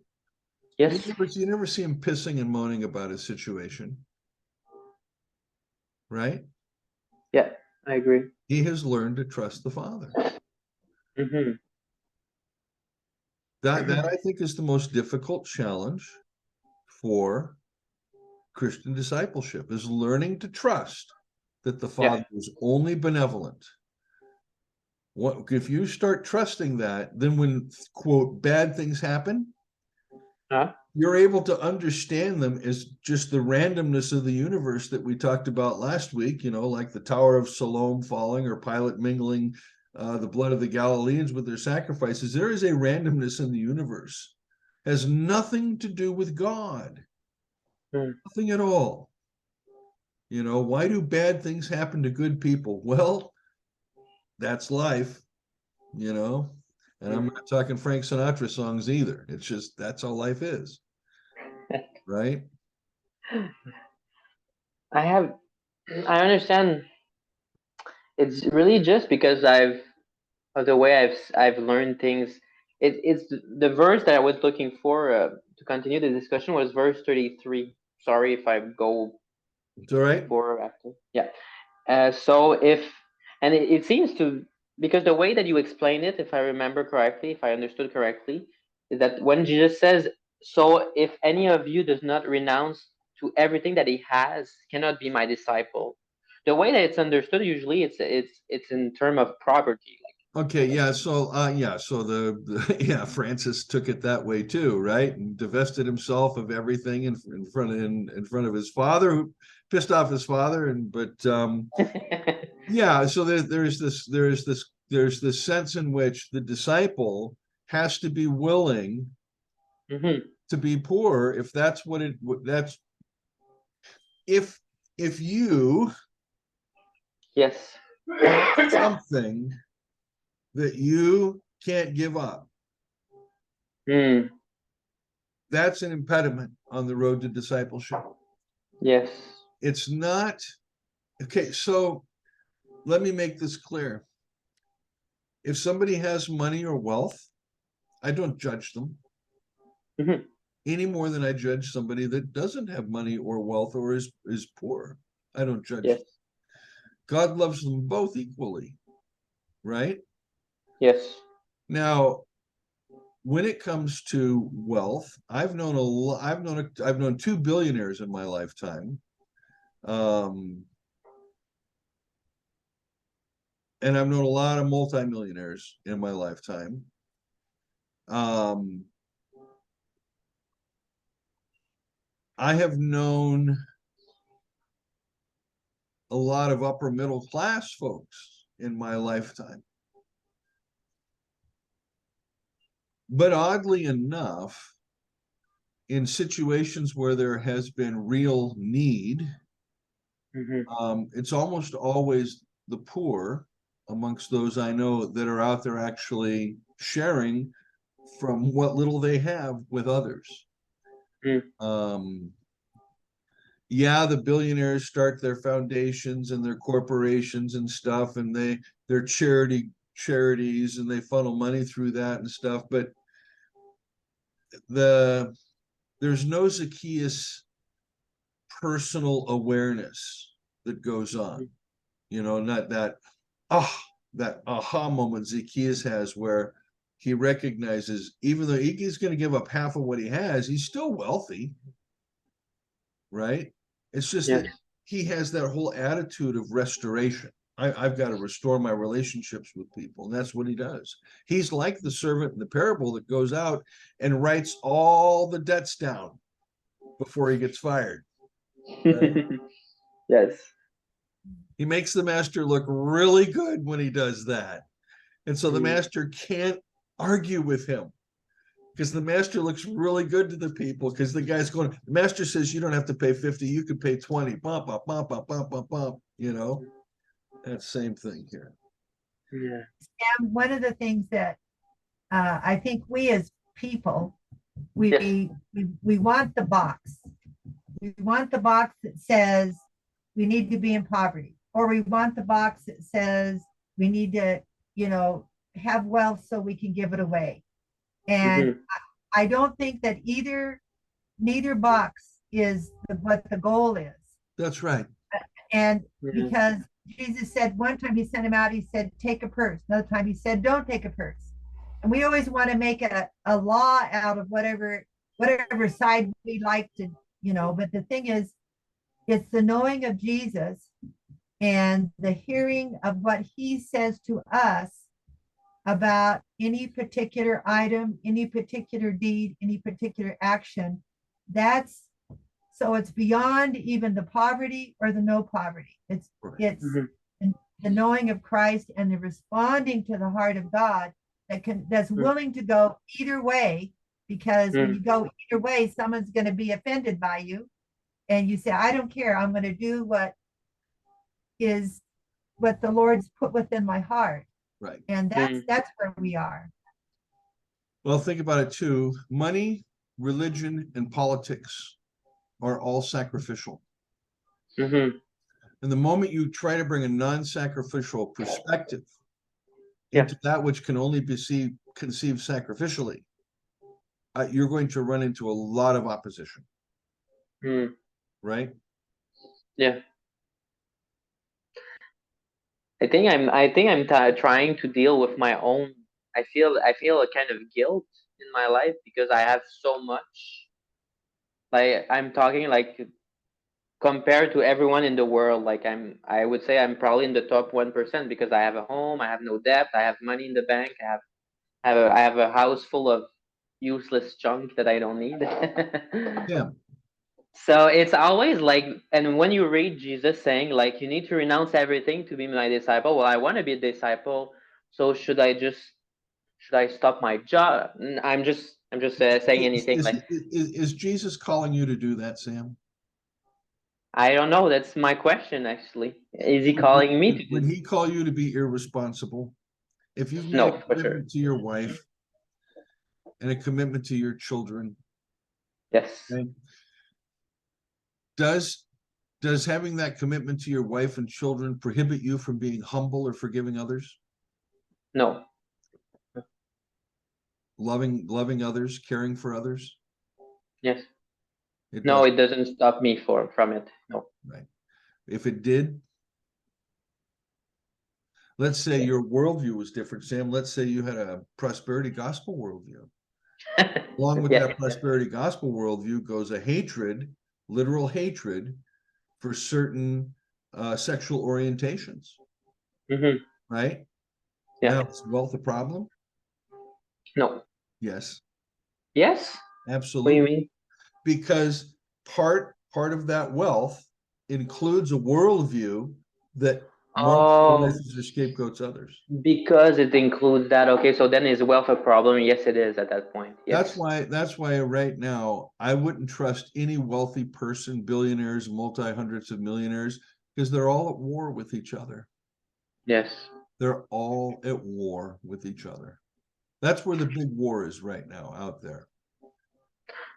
Yes. You never see him pissing and moaning about his situation, right? Yeah, I agree. He has learned to trust the Father. Mm-hmm. That I think is the most difficult challenge for Christian discipleship, is learning to trust that the Father is only benevolent. What if you start trusting that, then when, quote, bad things happen, Huh? you're able to understand them as just the randomness of the universe that we talked about last week, like the Tower of Siloam falling, or Pilate mingling the blood of the Galileans with their sacrifices. There is a randomness in the universe. Has nothing to do with God. Nothing at all. Why do bad things happen to good people? Well, that's life, and I'm not talking Frank Sinatra songs either. It's just, that's how life is, right? I understand. It's really just because of the way I've learned things. It's the verse that I was looking for to continue the discussion was verse 33. Sorry if I go It's all right. before or after. Yeah. So it seems to, because the way that you explain it, if I remember correctly, if I understood correctly, is that when Jesus says, "So if any of you does not renounce to everything that he has, cannot be my disciple." The way that it's understood usually, it's in term of property, Okay, yeah. So so yeah, Francis took it that way too, right? And divested himself of everything in front of his father, who pissed off his father. like. Yeah, so there's this sense in which the disciple has to be willing Hmm. to be poor, if that's what it that's if you Yes. have something that you can't give up, Mm. that's an impediment on the road to discipleship. Yes. It's not okay. So let me make this clear. If somebody has money or wealth, I don't judge them Hmm. any more than I judge somebody that doesn't have money or wealth, or is poor. I don't judge Yes. them. God loves them both equally, right? Yes. Now, when it comes to wealth, I've known I've known two billionaires in my lifetime. And I've known a lot of multimillionaires in my lifetime. I have known a lot of upper middle class folks in my lifetime. But oddly enough, in situations where there has been real need, it's almost always the poor amongst those I know that are out there actually sharing from what little they have with others. Yeah, the billionaires start their foundations and their corporations and stuff, and they're charities, and they funnel money through that and stuff. But there's no Zacchaeus personal awareness that goes on. Not that that aha moment Zacchaeus has, where he recognizes, even though he's going to give up half of what he has, he's still wealthy, right? It's just that he has that whole attitude of restoration. I've got to restore my relationships with people, and that's what he does. He's like the servant in the parable that goes out and writes all the debts down before he gets fired. Right? Yes. He makes the master look really good when he does that. And so the master can't argue with him, because the master looks really good to the people, because the guy's going, the master says, you don't have to pay 50, you could pay 20. Bump, bump, bump, bump, bump, bump, bump. That same thing here. Yeah. And one of the things that I think we as people, we want the box. We want the box that says we need to be in poverty, or we want the box that says we need to, have wealth so we can give it away. And I don't think that neither box is what the goal is. That's right. And Mhm. because Jesus said one time he sent him out, he said, take a purse. Another time he said, don't take a purse. And we always want to make a law out of whatever side we like to, but the thing is, it's the knowing of Jesus and the hearing of what he says to us about any particular item, any particular deed, any particular action. So it's beyond even the poverty or the no poverty. It's Mhm. the knowing of Christ and the responding to the heart of God that's willing to go either way, because when you go either way, someone's going to be offended by you, and you say, I don't care, I'm going to do what the Lord's put within my heart. Right. And that's where we are. Well, think about it too. Money, religion, and politics are all sacrificial. Mhm. And the moment you try to bring a non-sacrificial perspective Yeah. into that which can only be conceived sacrificially, you're going to run into a lot of opposition, Mm. right? Yeah. I think I'm trying to deal with my own. I feel a kind of guilt in my life because I have so much. Like I'm talking like compared to everyone in the world, like I would say I'm probably in the top 1% because I have a home, I have no debt, I have money in the bank, I have a house full of useless junk that I don't need. Yeah. So it's always like, and when you read Jesus saying like you need to renounce everything to be my disciple, well, I want to be a disciple, so should I stop my job? I'm just saying anything like Is Jesus calling you to do that, Sam? I don't know. That's my question actually. Is he calling me to Would do? he call you to be irresponsible? If you've made a No, for sure. commitment to your wife and a commitment to your children, Yes. okay, does having that commitment to your wife and children prohibit you from being humble or forgiving others, No. loving others, caring for others? Yes. It No, does, it doesn't stop me from it. No. right? If it did, let's say your worldview was different, Sam. Let's say you had a prosperity gospel worldview. Along with Yeah. that prosperity gospel worldview goes a hatred, literal hatred for certain sexual orientations, Hmm. right? Yeah. Now, is wealth a problem? No. Yes, Yes. What do you absolutely. mean? Because part of that wealth includes a worldview that Oh, marginalizes or scapegoats others. because it includes that. Okay, so then is wealth a problem? Yes, it is at that point. That's Yes. why right now I wouldn't trust any wealthy person, billionaires, multi-hundreds of millionaires, because they're all at war with each other. Yes. They're all at war with each other. That's where the big war is right now out there.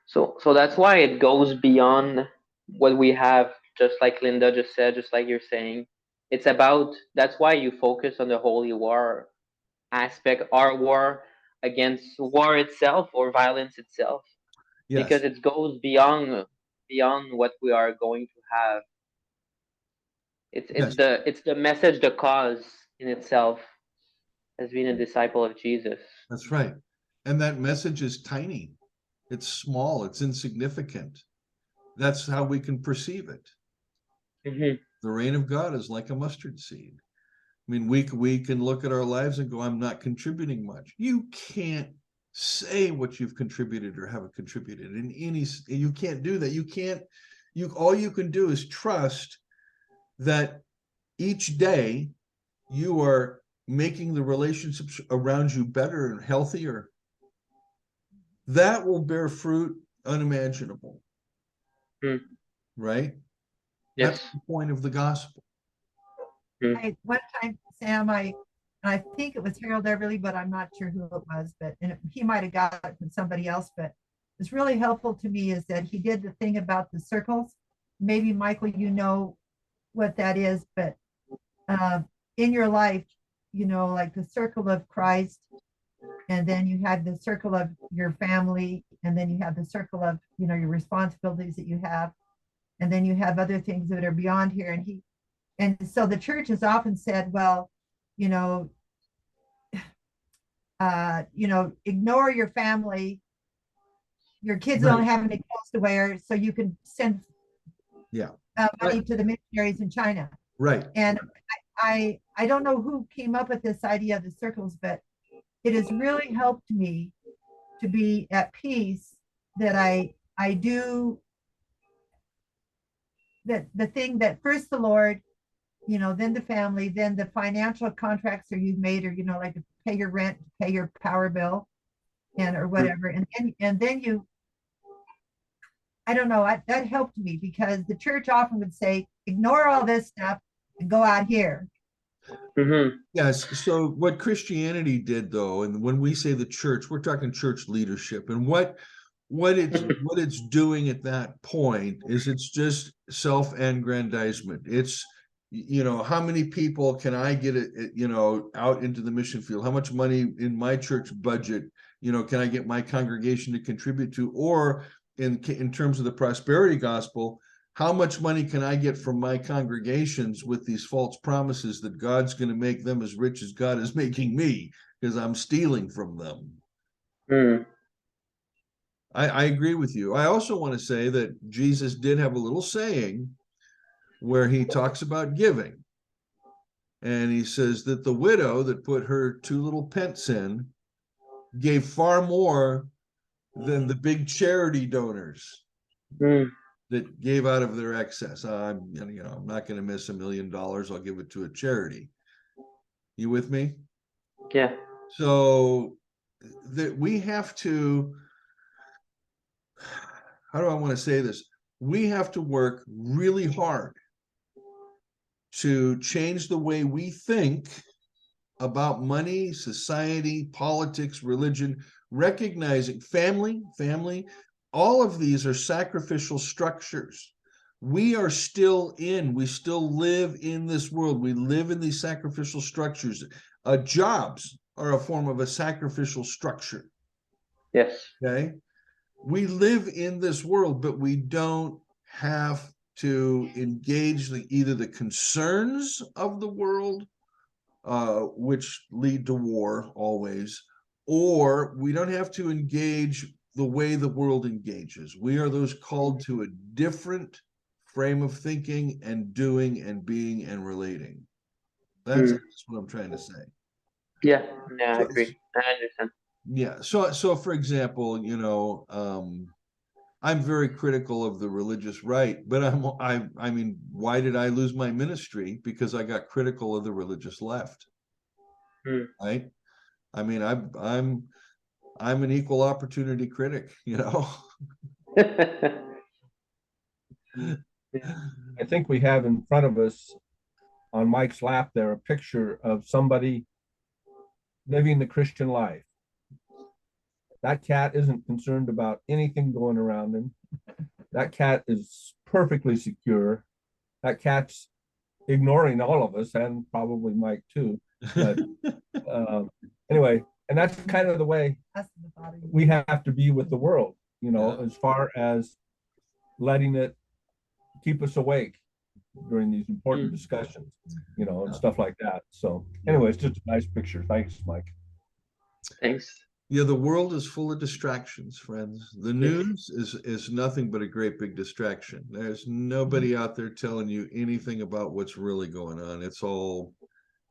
So that's why it goes beyond what we have, just like Linda just said, just like you're saying. It's about, that's why you focus on the holy war aspect, our war against war itself or violence itself, Yes, because it goes beyond what we are going to have. It's yes, it's the message, the cause in itself as being a disciple of Jesus. that's right. And that message is tiny. It's small, it's insignificant. That's how we can perceive it. Hmm. The reign of God is like a mustard seed. I mean, we can look at our lives and go, I'm not contributing much. You can't say what you've contributed or haven't contributed in any, you can't do that. All you can do is trust that each day you are making the relationships around you better and healthier. That will bear fruit unimaginable. Mm. Right? Yes. That's the point of the gospel. One time, Sam, I think it was Harold Everly, but I'm not sure who it was, and he might have got it from somebody else, but it's really helpful to me is that he did the thing about the circles. Maybe Michael, you know what that is, but in your life, you know, like the circle of Christ, and then you have the circle of your family, and then you have the circle of, you know, your responsibilities that you have, and then you have other things that are beyond here. And so the church has often said, well, you know, ignore your family. Your kids don't Right. have any clothes to wear, so you can send Yeah, money Right. to the missionaries in China. right. And I don't know who came up with this idea of the circles, but it has really helped me to be at peace that I do that the thing that first the Lord, you know, then the family, then the financial contracts that you've made, or, you know, like to pay your rent, pay your power bill, and or whatever. And then you, I don't know, that helped me because the church often would say, ignore all this stuff and go out here. Mm-hmm. Yes. So what Christianity did, though, and when we say the church, we're talking church leadership, and what it's doing at that point is it's just self-aggrandizement. It's, you know, how many people can I get you know, out into the mission field? How much money in my church budget, you know, can I get my congregation to contribute to? Or in terms of the prosperity gospel, how much money can I get from my congregations with these false promises that God's going to make them as rich as God is making me because I'm stealing from them? Mm. I agree with you. I also want to say that Jesus did have a little saying where he talks about giving. And he says that the widow that put her 2 little pence in gave far more than the big charity donors Mm. that gave out of their excess. I'm not going to miss $1 million. I'll give it to a charity. You with me? Yeah. So that we have to, how do I want to say this? We have to work really hard to change the way we think about money, society, politics, religion, recognizing family, all of these are sacrificial structures. We still live in this world. We live in these sacrificial structures. Jobs are a form of a sacrificial structure. Yes. Okay. We live in this world, but we don't have to engage either the concerns of the world, which lead to war always, or we don't have to engage the way the world engages. We are those called to a different frame of thinking and doing and being and relating. That's what I'm trying to say. Yeah. Yeah, I So, agree. I understand. yeah. So for example, I'm very critical of the religious right, but I mean, why did I lose my ministry? Because I got critical of the religious left. Mm. Right? I mean, I'm an equal opportunity critic, you know. I think we have in front of us on Mike's lap there a picture of somebody living the Christian life. That cat isn't concerned about anything going around him. That cat is perfectly secure. That cat's ignoring all of us and probably Mike too. But anyway, and that's kind of the way we have to be with the world, you know, Yeah. as far as letting it keep us awake during these important discussions, you know, and stuff like that. So anyway, it's just a nice picture. Thanks, Mike. Thanks. Yeah, the world is full of distractions, friends. The news is nothing but a great big distraction. There's nobody out there telling you anything about what's really going on. It's all,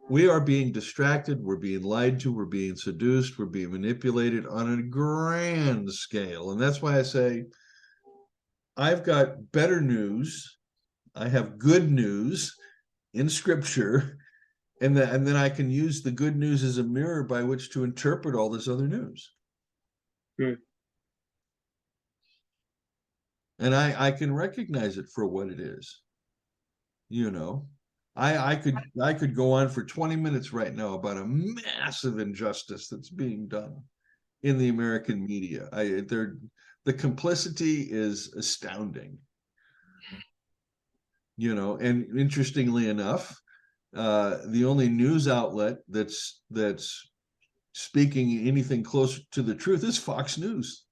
we are being distracted, we're being lied to, we're being seduced, we're being manipulated on a grand scale. And that's why I say, I've got better news. I have good news in scripture, and then I can use the good news as a mirror by which to interpret all this other news. Hmm. And I can recognize it for what it is. You know, I could go on for 20 minutes right now about a massive injustice that's being done in the American media. The complicity is astounding. You know, and interestingly enough, the only news outlet that's speaking anything close to the truth is Fox News.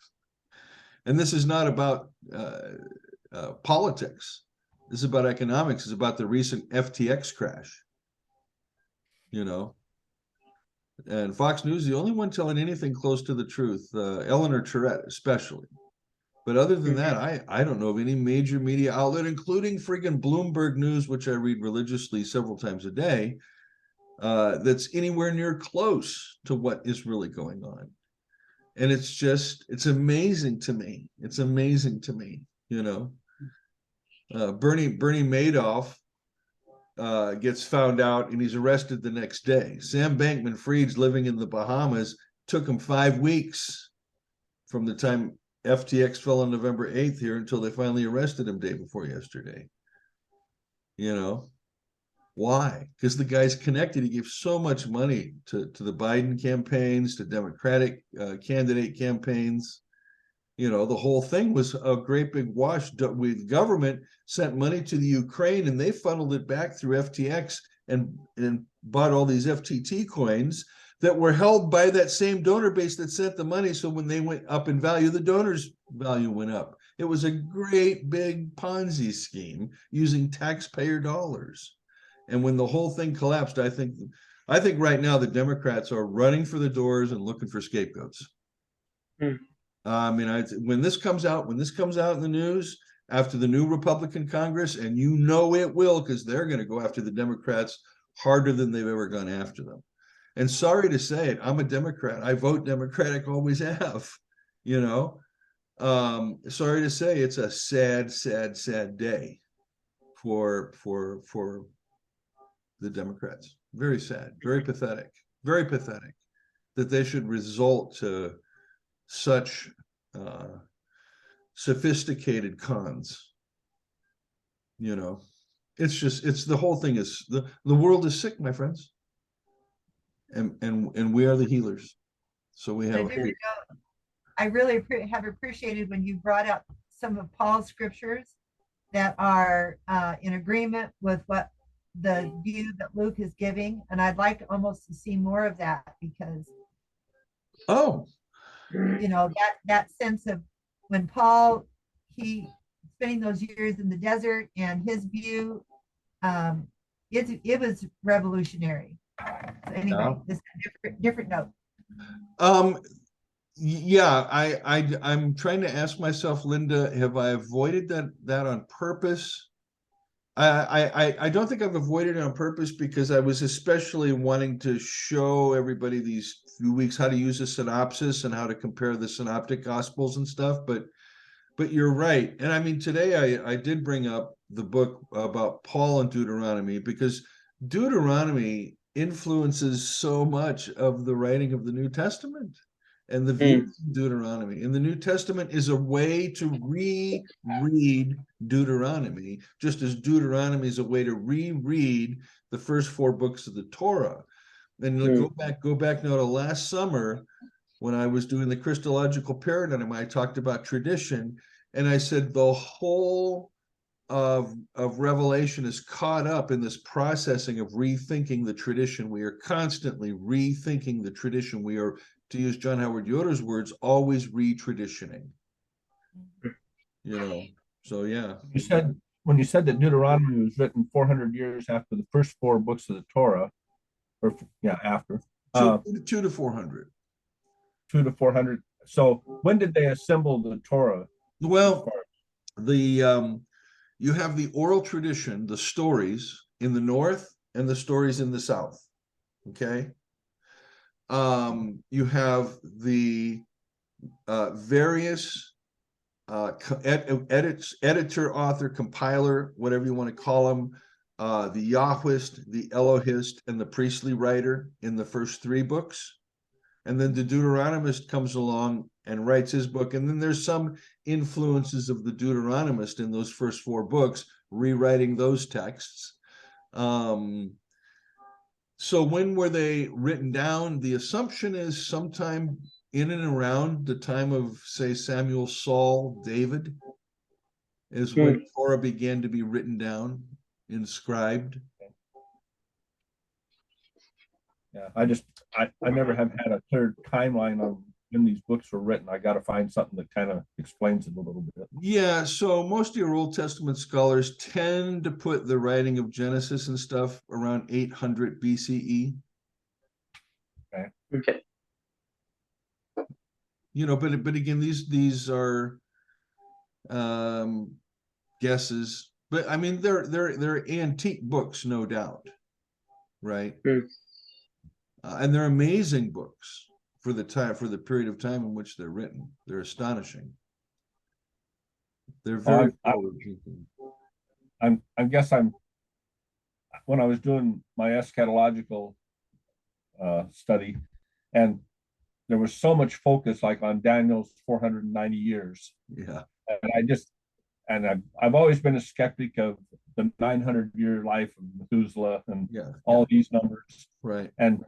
And this is not about politics. This is about economics. It's about the recent FTX crash. You know, and Fox News is the only one telling anything close to the truth. Eleanor Tourette, especially. But other than that, I don't know of any major media outlet, including friggin' Bloomberg News, which I read religiously several times a day, that's anywhere near close to what is really going on. And it's amazing to me. It's amazing to me, you know. Bernie Madoff gets found out and he's arrested the next day. Sam Bankman-Fried's living in the Bahamas. Took him 5 weeks from the time FTX fell on November 8th here until they finally arrested him day before yesterday. You know, why? Because the guy's connected. He gave so much money to the Biden campaigns, to Democratic candidate campaigns. You know, the whole thing was a great big wash. With government sent money to the Ukraine and they funneled it back through FTX and bought all these FTT coins that were held by that same donor base that sent the money. So when they went up in value, the donor's value went up. It was a great big Ponzi scheme using taxpayer dollars. And when the whole thing collapsed, I think right now the Democrats are running for the doors and looking for scapegoats. I mean, when this comes out in the news after the new Republican Congress, and you know it will, because they're going to go after the Democrats harder than they've ever gone after them. And sorry to say it, I'm a Democrat. I vote Democratic, always have. You know, sorry to say, it's a sad, sad, sad day for the Democrats. Very sad, very pathetic that they should resort to such sophisticated cons. You know, it's the whole thing is the world is sick, my friends, and we are the healers. So we have. I really have appreciated when you brought up some of Paul's scriptures that are in agreement with what the view that Luke is giving, and I'd like almost to see more of that, because you know, that sense of when Paul, he spending those years in the desert, and his view, it was revolutionary. So anyway, this is a different note. Yeah, I'm trying to ask myself, Linda, have I avoided that on purpose? I don't think I've avoided it on purpose, because I was especially wanting to show everybody these few weeks how to use a synopsis and how to compare the synoptic gospels and stuff. But you're right. And I mean, today I did bring up the book about Paul and Deuteronomy, because Deuteronomy influences so much of the writing of the New Testament and the view of Deuteronomy. And the New Testament is a way to reread Deuteronomy, just as Deuteronomy is a way to reread the first 4 books of the Torah. And go back now to last summer when I was doing the Christological paradigm. I talked about tradition, and I said the whole of Revelation is caught up in this processing of rethinking the tradition. We are constantly rethinking the tradition. We are, to use John Howard Yoder's words, always retraditioning. You know, so yeah. When you said that Deuteronomy was written 400 years after the first 4 books of the Torah, or after 2 to 400. 2 to 400. So when did they assemble the Torah? Well, you have the oral tradition, the stories in the north and the stories in the south. Okay. You have the various editor, author, compiler, whatever you want to call them, the Yahwist, the Elohist, and the priestly writer in the first 3 books. And then the Deuteronomist comes along and writes his book. And then there's some influences of the Deuteronomist in those first 4 books, rewriting those texts. So when were they written down? The assumption is sometime in and around the time of, say, Samuel, Saul, David, is when Torah began to be written down, inscribed. Yeah, I never have had a clear timeline on when these books were written. I got to find something that kind of explains it a little bit. Yeah, so most of your Old Testament scholars tend to put the writing of Genesis and stuff around 800 BCE. Okay. You know, but again, these are guesses. But I mean, they're antique books, no doubt, right? Mm. And they're amazing books for the time, for the period of time in which they're written. They're astonishing. They're very forward-thinking. I guess when I was doing my eschatological study, and there was so much focus like on Daniel's 490 years. Yeah. And I've always been a skeptic of the 900-year life of Methuselah and all these numbers. Right. And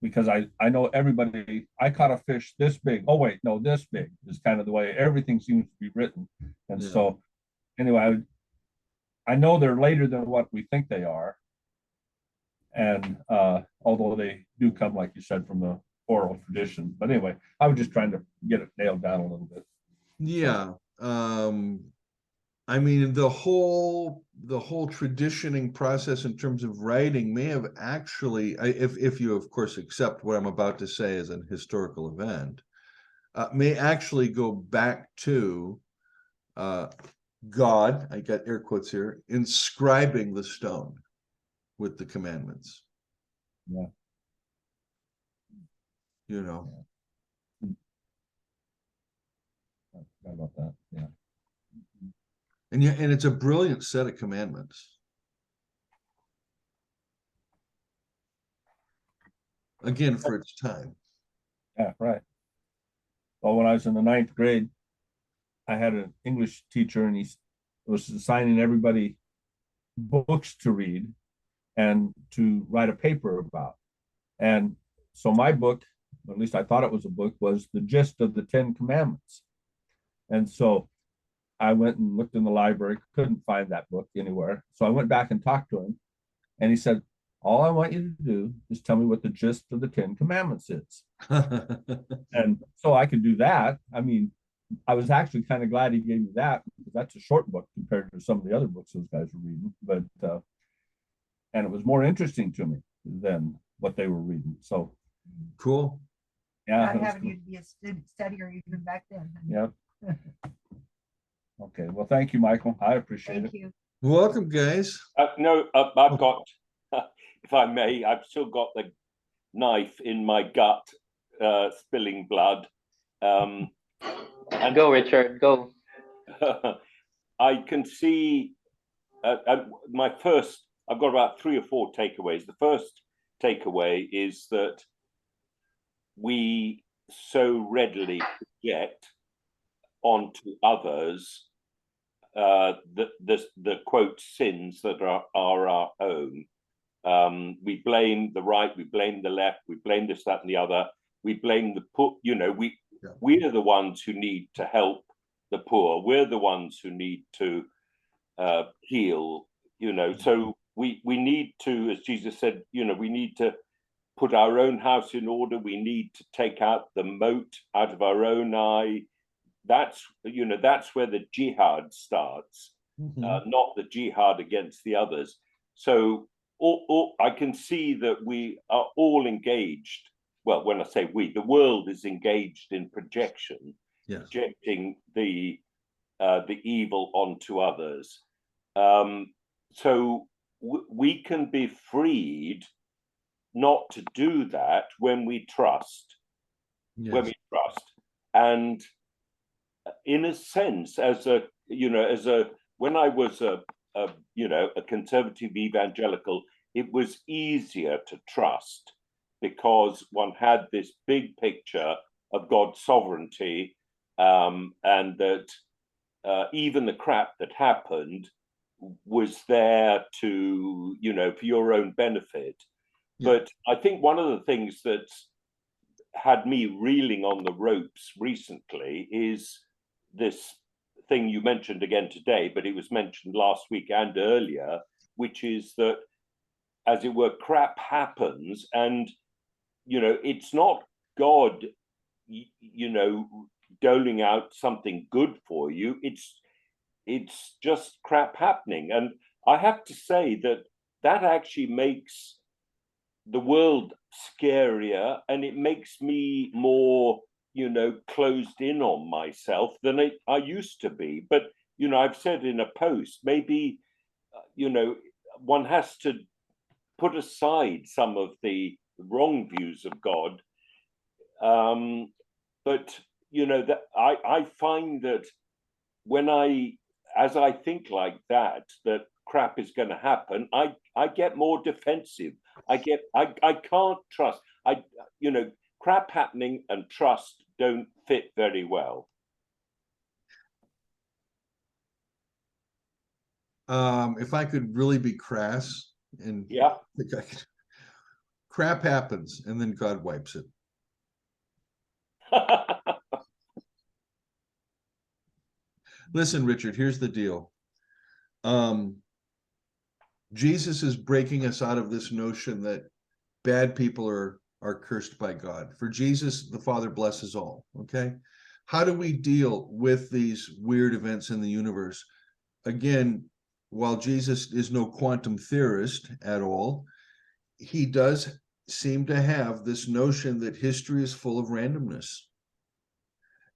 because I know everybody, I caught a fish this big. Oh wait, no, this big is kind of the way everything seems to be written. And so anyway, I know they're later than what we think they are. And although they do come, like you said, from the oral tradition. But anyway, I was just trying to get it nailed down a little bit. Yeah. I mean, the whole traditioning process in terms of writing may have actually, if you of course accept what I'm about to say as an historical event, may actually go back to God, I got air quotes here, inscribing the stone with the commandments. Yeah. You know. How about that? Yeah. And it's a brilliant set of commandments. Again, for its time. Yeah, right. Well, when I was in the 9th grade, I had an English teacher, and he was assigning everybody books to read and to write a paper about. And so my book, or at least I thought it was a book, was the gist of the 10 Commandments. And so I went and looked in the library, couldn't find that book anywhere. So I went back and talked to him, and he said, all I want you to do is tell me what the gist of the 10 Commandments is. And so I could do that. I mean, I was actually kind of glad he gave me that, because that's a short book compared to some of the other books those guys were reading. But and it was more interesting to me than what they were reading. So cool. Yeah. Not having you to be a studier even back then. Yeah. Okay. Well, thank you, Michael. I appreciate Thank it. you. Welcome, guys. No, I've got, if I may, I've still got the knife in my gut, spilling blood. And go, Richard, go. I can see I've got about 3 or 4 takeaways. The first takeaway is that we so readily project onto others the quote sins that are our own. We blame the right, we blame the left, we blame this, that, and the other. We blame the poor. You know, we are the ones who need to help the poor. We're the ones who need to heal. You know, so we need to, as Jesus said, you know, we need to put our own house in order. We need to take out the mote out of our own eye. That's, you know, that's where the jihad starts, not the jihad against the others. So I can see that we are all engaged. Well, when I say we, the world is engaged in projection, projecting the evil onto others. So we can be freed not to do that when we trust. When we trust, and in a sense, when I was a conservative evangelical, it was easier to trust because one had this big picture of God's sovereignty, and that even the crap that happened was there to, for your own benefit. But I think one of the things that's had me reeling on the ropes recently is this thing you mentioned again today, but it was mentioned last week and earlier, which is that as it were, crap happens, and it's not God, doling out something good for you. It's just crap happening, and I have to say that actually makes the world scarier, and it makes me more closed in on myself than I used to be. But I've said in a post, maybe one has to put aside some of the wrong views of God, but that I find that as I think like that crap is going to happen, I get more defensive. I can't trust. Crap happening and trust don't fit very well. If I could really be crass, and Yeah. think I could, crap happens and then God wipes it. Listen, Richard, here's the deal. Jesus is breaking us out of this notion that bad people are cursed by God. For Jesus, the Father blesses all, okay? How do we deal with these weird events in the universe? Again, while Jesus is no quantum theorist at all, he does seem to have this notion that history is full of randomness.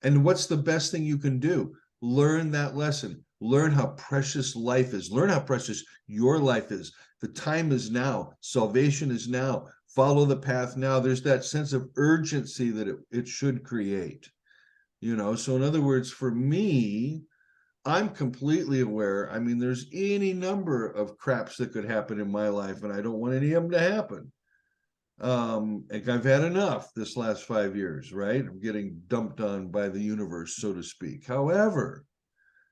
And what's the best thing you can do? Learn that lesson. Learn how precious life is. Learn how precious your life is. The time is now. Salvation is now. Follow the path now. There's that sense of urgency that it should create. So in other words, for me, I'm completely aware. I mean, there's any number of craps that could happen in my life, and I don't want any of them to happen. And I've had enough this last 5 years, right? I'm getting dumped on by the universe, so to speak. However,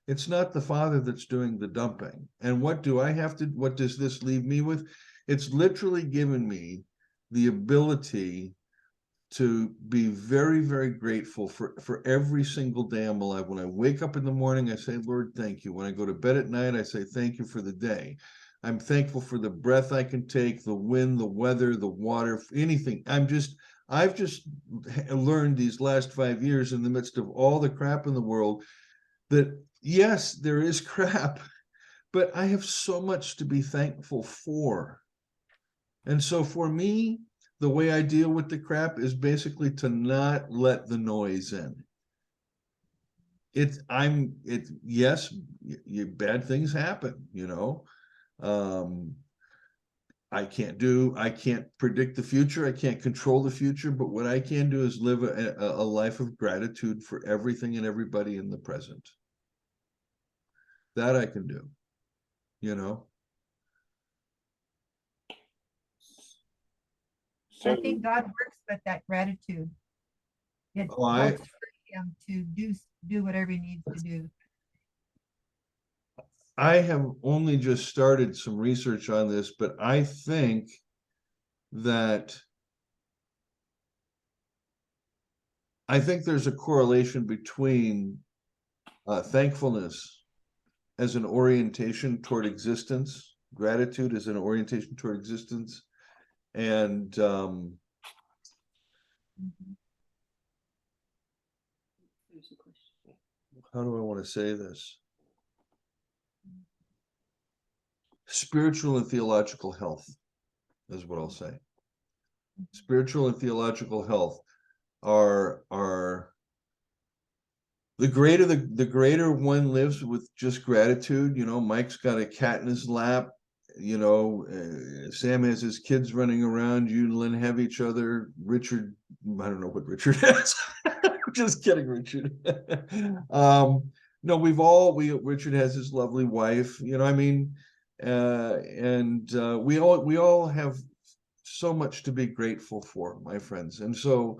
it's not the Father that's doing the dumping. And what does this leave me with? It's literally given me the ability to be very, very grateful for every single day I'm alive. When I wake up in the morning, I say, Lord, thank you. When I go to bed at night, I say, thank you for the day. I'm thankful for the breath I can take, the wind, the weather, the water, anything. I've just learned these last 5 years in the midst of all the crap in the world that, yes, there is crap, but I have so much to be thankful for. And so for me, the way I deal with the crap is basically to not let the noise in. Yes, bad things happen, I can't predict the future. I can't control the future, but what I can do is live a life of gratitude for everything and everybody in the present. That I can do, So I think God works with that gratitude. It Oh, helps him to do whatever he needs to do. I have only just started some research on this, but I think there's a correlation between thankfulness as an orientation toward existence, gratitude as an orientation toward existence, and how do I want to say this? Spiritual and theological health is what I'll say. Spiritual and theological health are the greater one lives with just gratitude. Mike's got a cat in his lap. Sam has his kids running around. You and Lynn have each other. Richard, I don't know what Richard has. Just kidding, Richard. No, Richard has his lovely wife. We all have so much to be grateful for, my friends. And so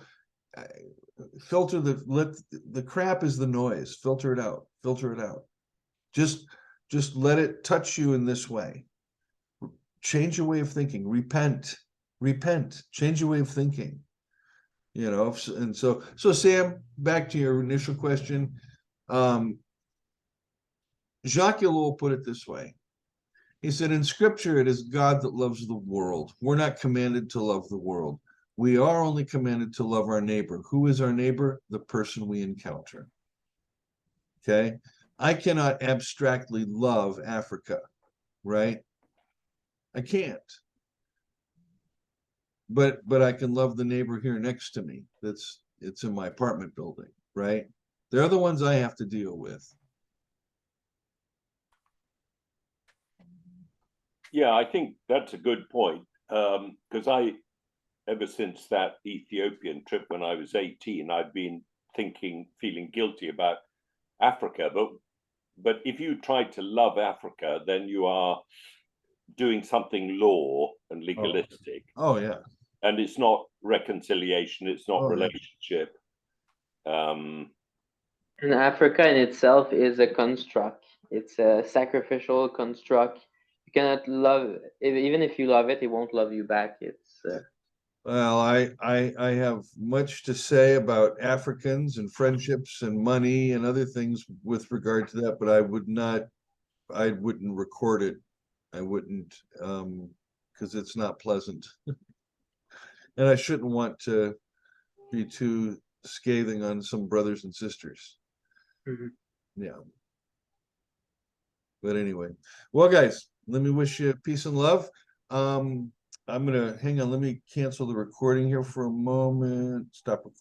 let the crap is the noise. Filter it out. Just let it touch you in this way. Change your way of thinking. Repent, change your way of thinking. And so Sam, back to your initial question. Jacques Ellul put it this way. He said, in scripture, it is God that loves the world. We're not commanded to love the world. We are only commanded to love our neighbor. Who is our neighbor? The person we encounter. Okay. I cannot abstractly love Africa, right? I can't. But I can love the neighbor here next to me. It's in my apartment building, right? They're the ones I have to deal with. Yeah, I think that's a good point. Because ever since that Ethiopian trip when I was 18, I've been feeling guilty about Africa. But if you try to love Africa, then you are doing something law and legalistic. Oh yeah. And it's not reconciliation, it's not Oh, yeah. relationship. And Africa in itself is a construct. It's a sacrificial construct. You cannot love, even if you love it, it won't love you back. It's Well, I have much to say about Africans and friendships and money and other things with regard to that, but I wouldn't record it. I wouldn't, because it's not pleasant. And I shouldn't want to be too scathing on some brothers and sisters. Mhm. Yeah. But anyway, well, guys, let me wish you peace and love. I'm gonna hang on. Let me cancel the recording here for a moment. Stop recording.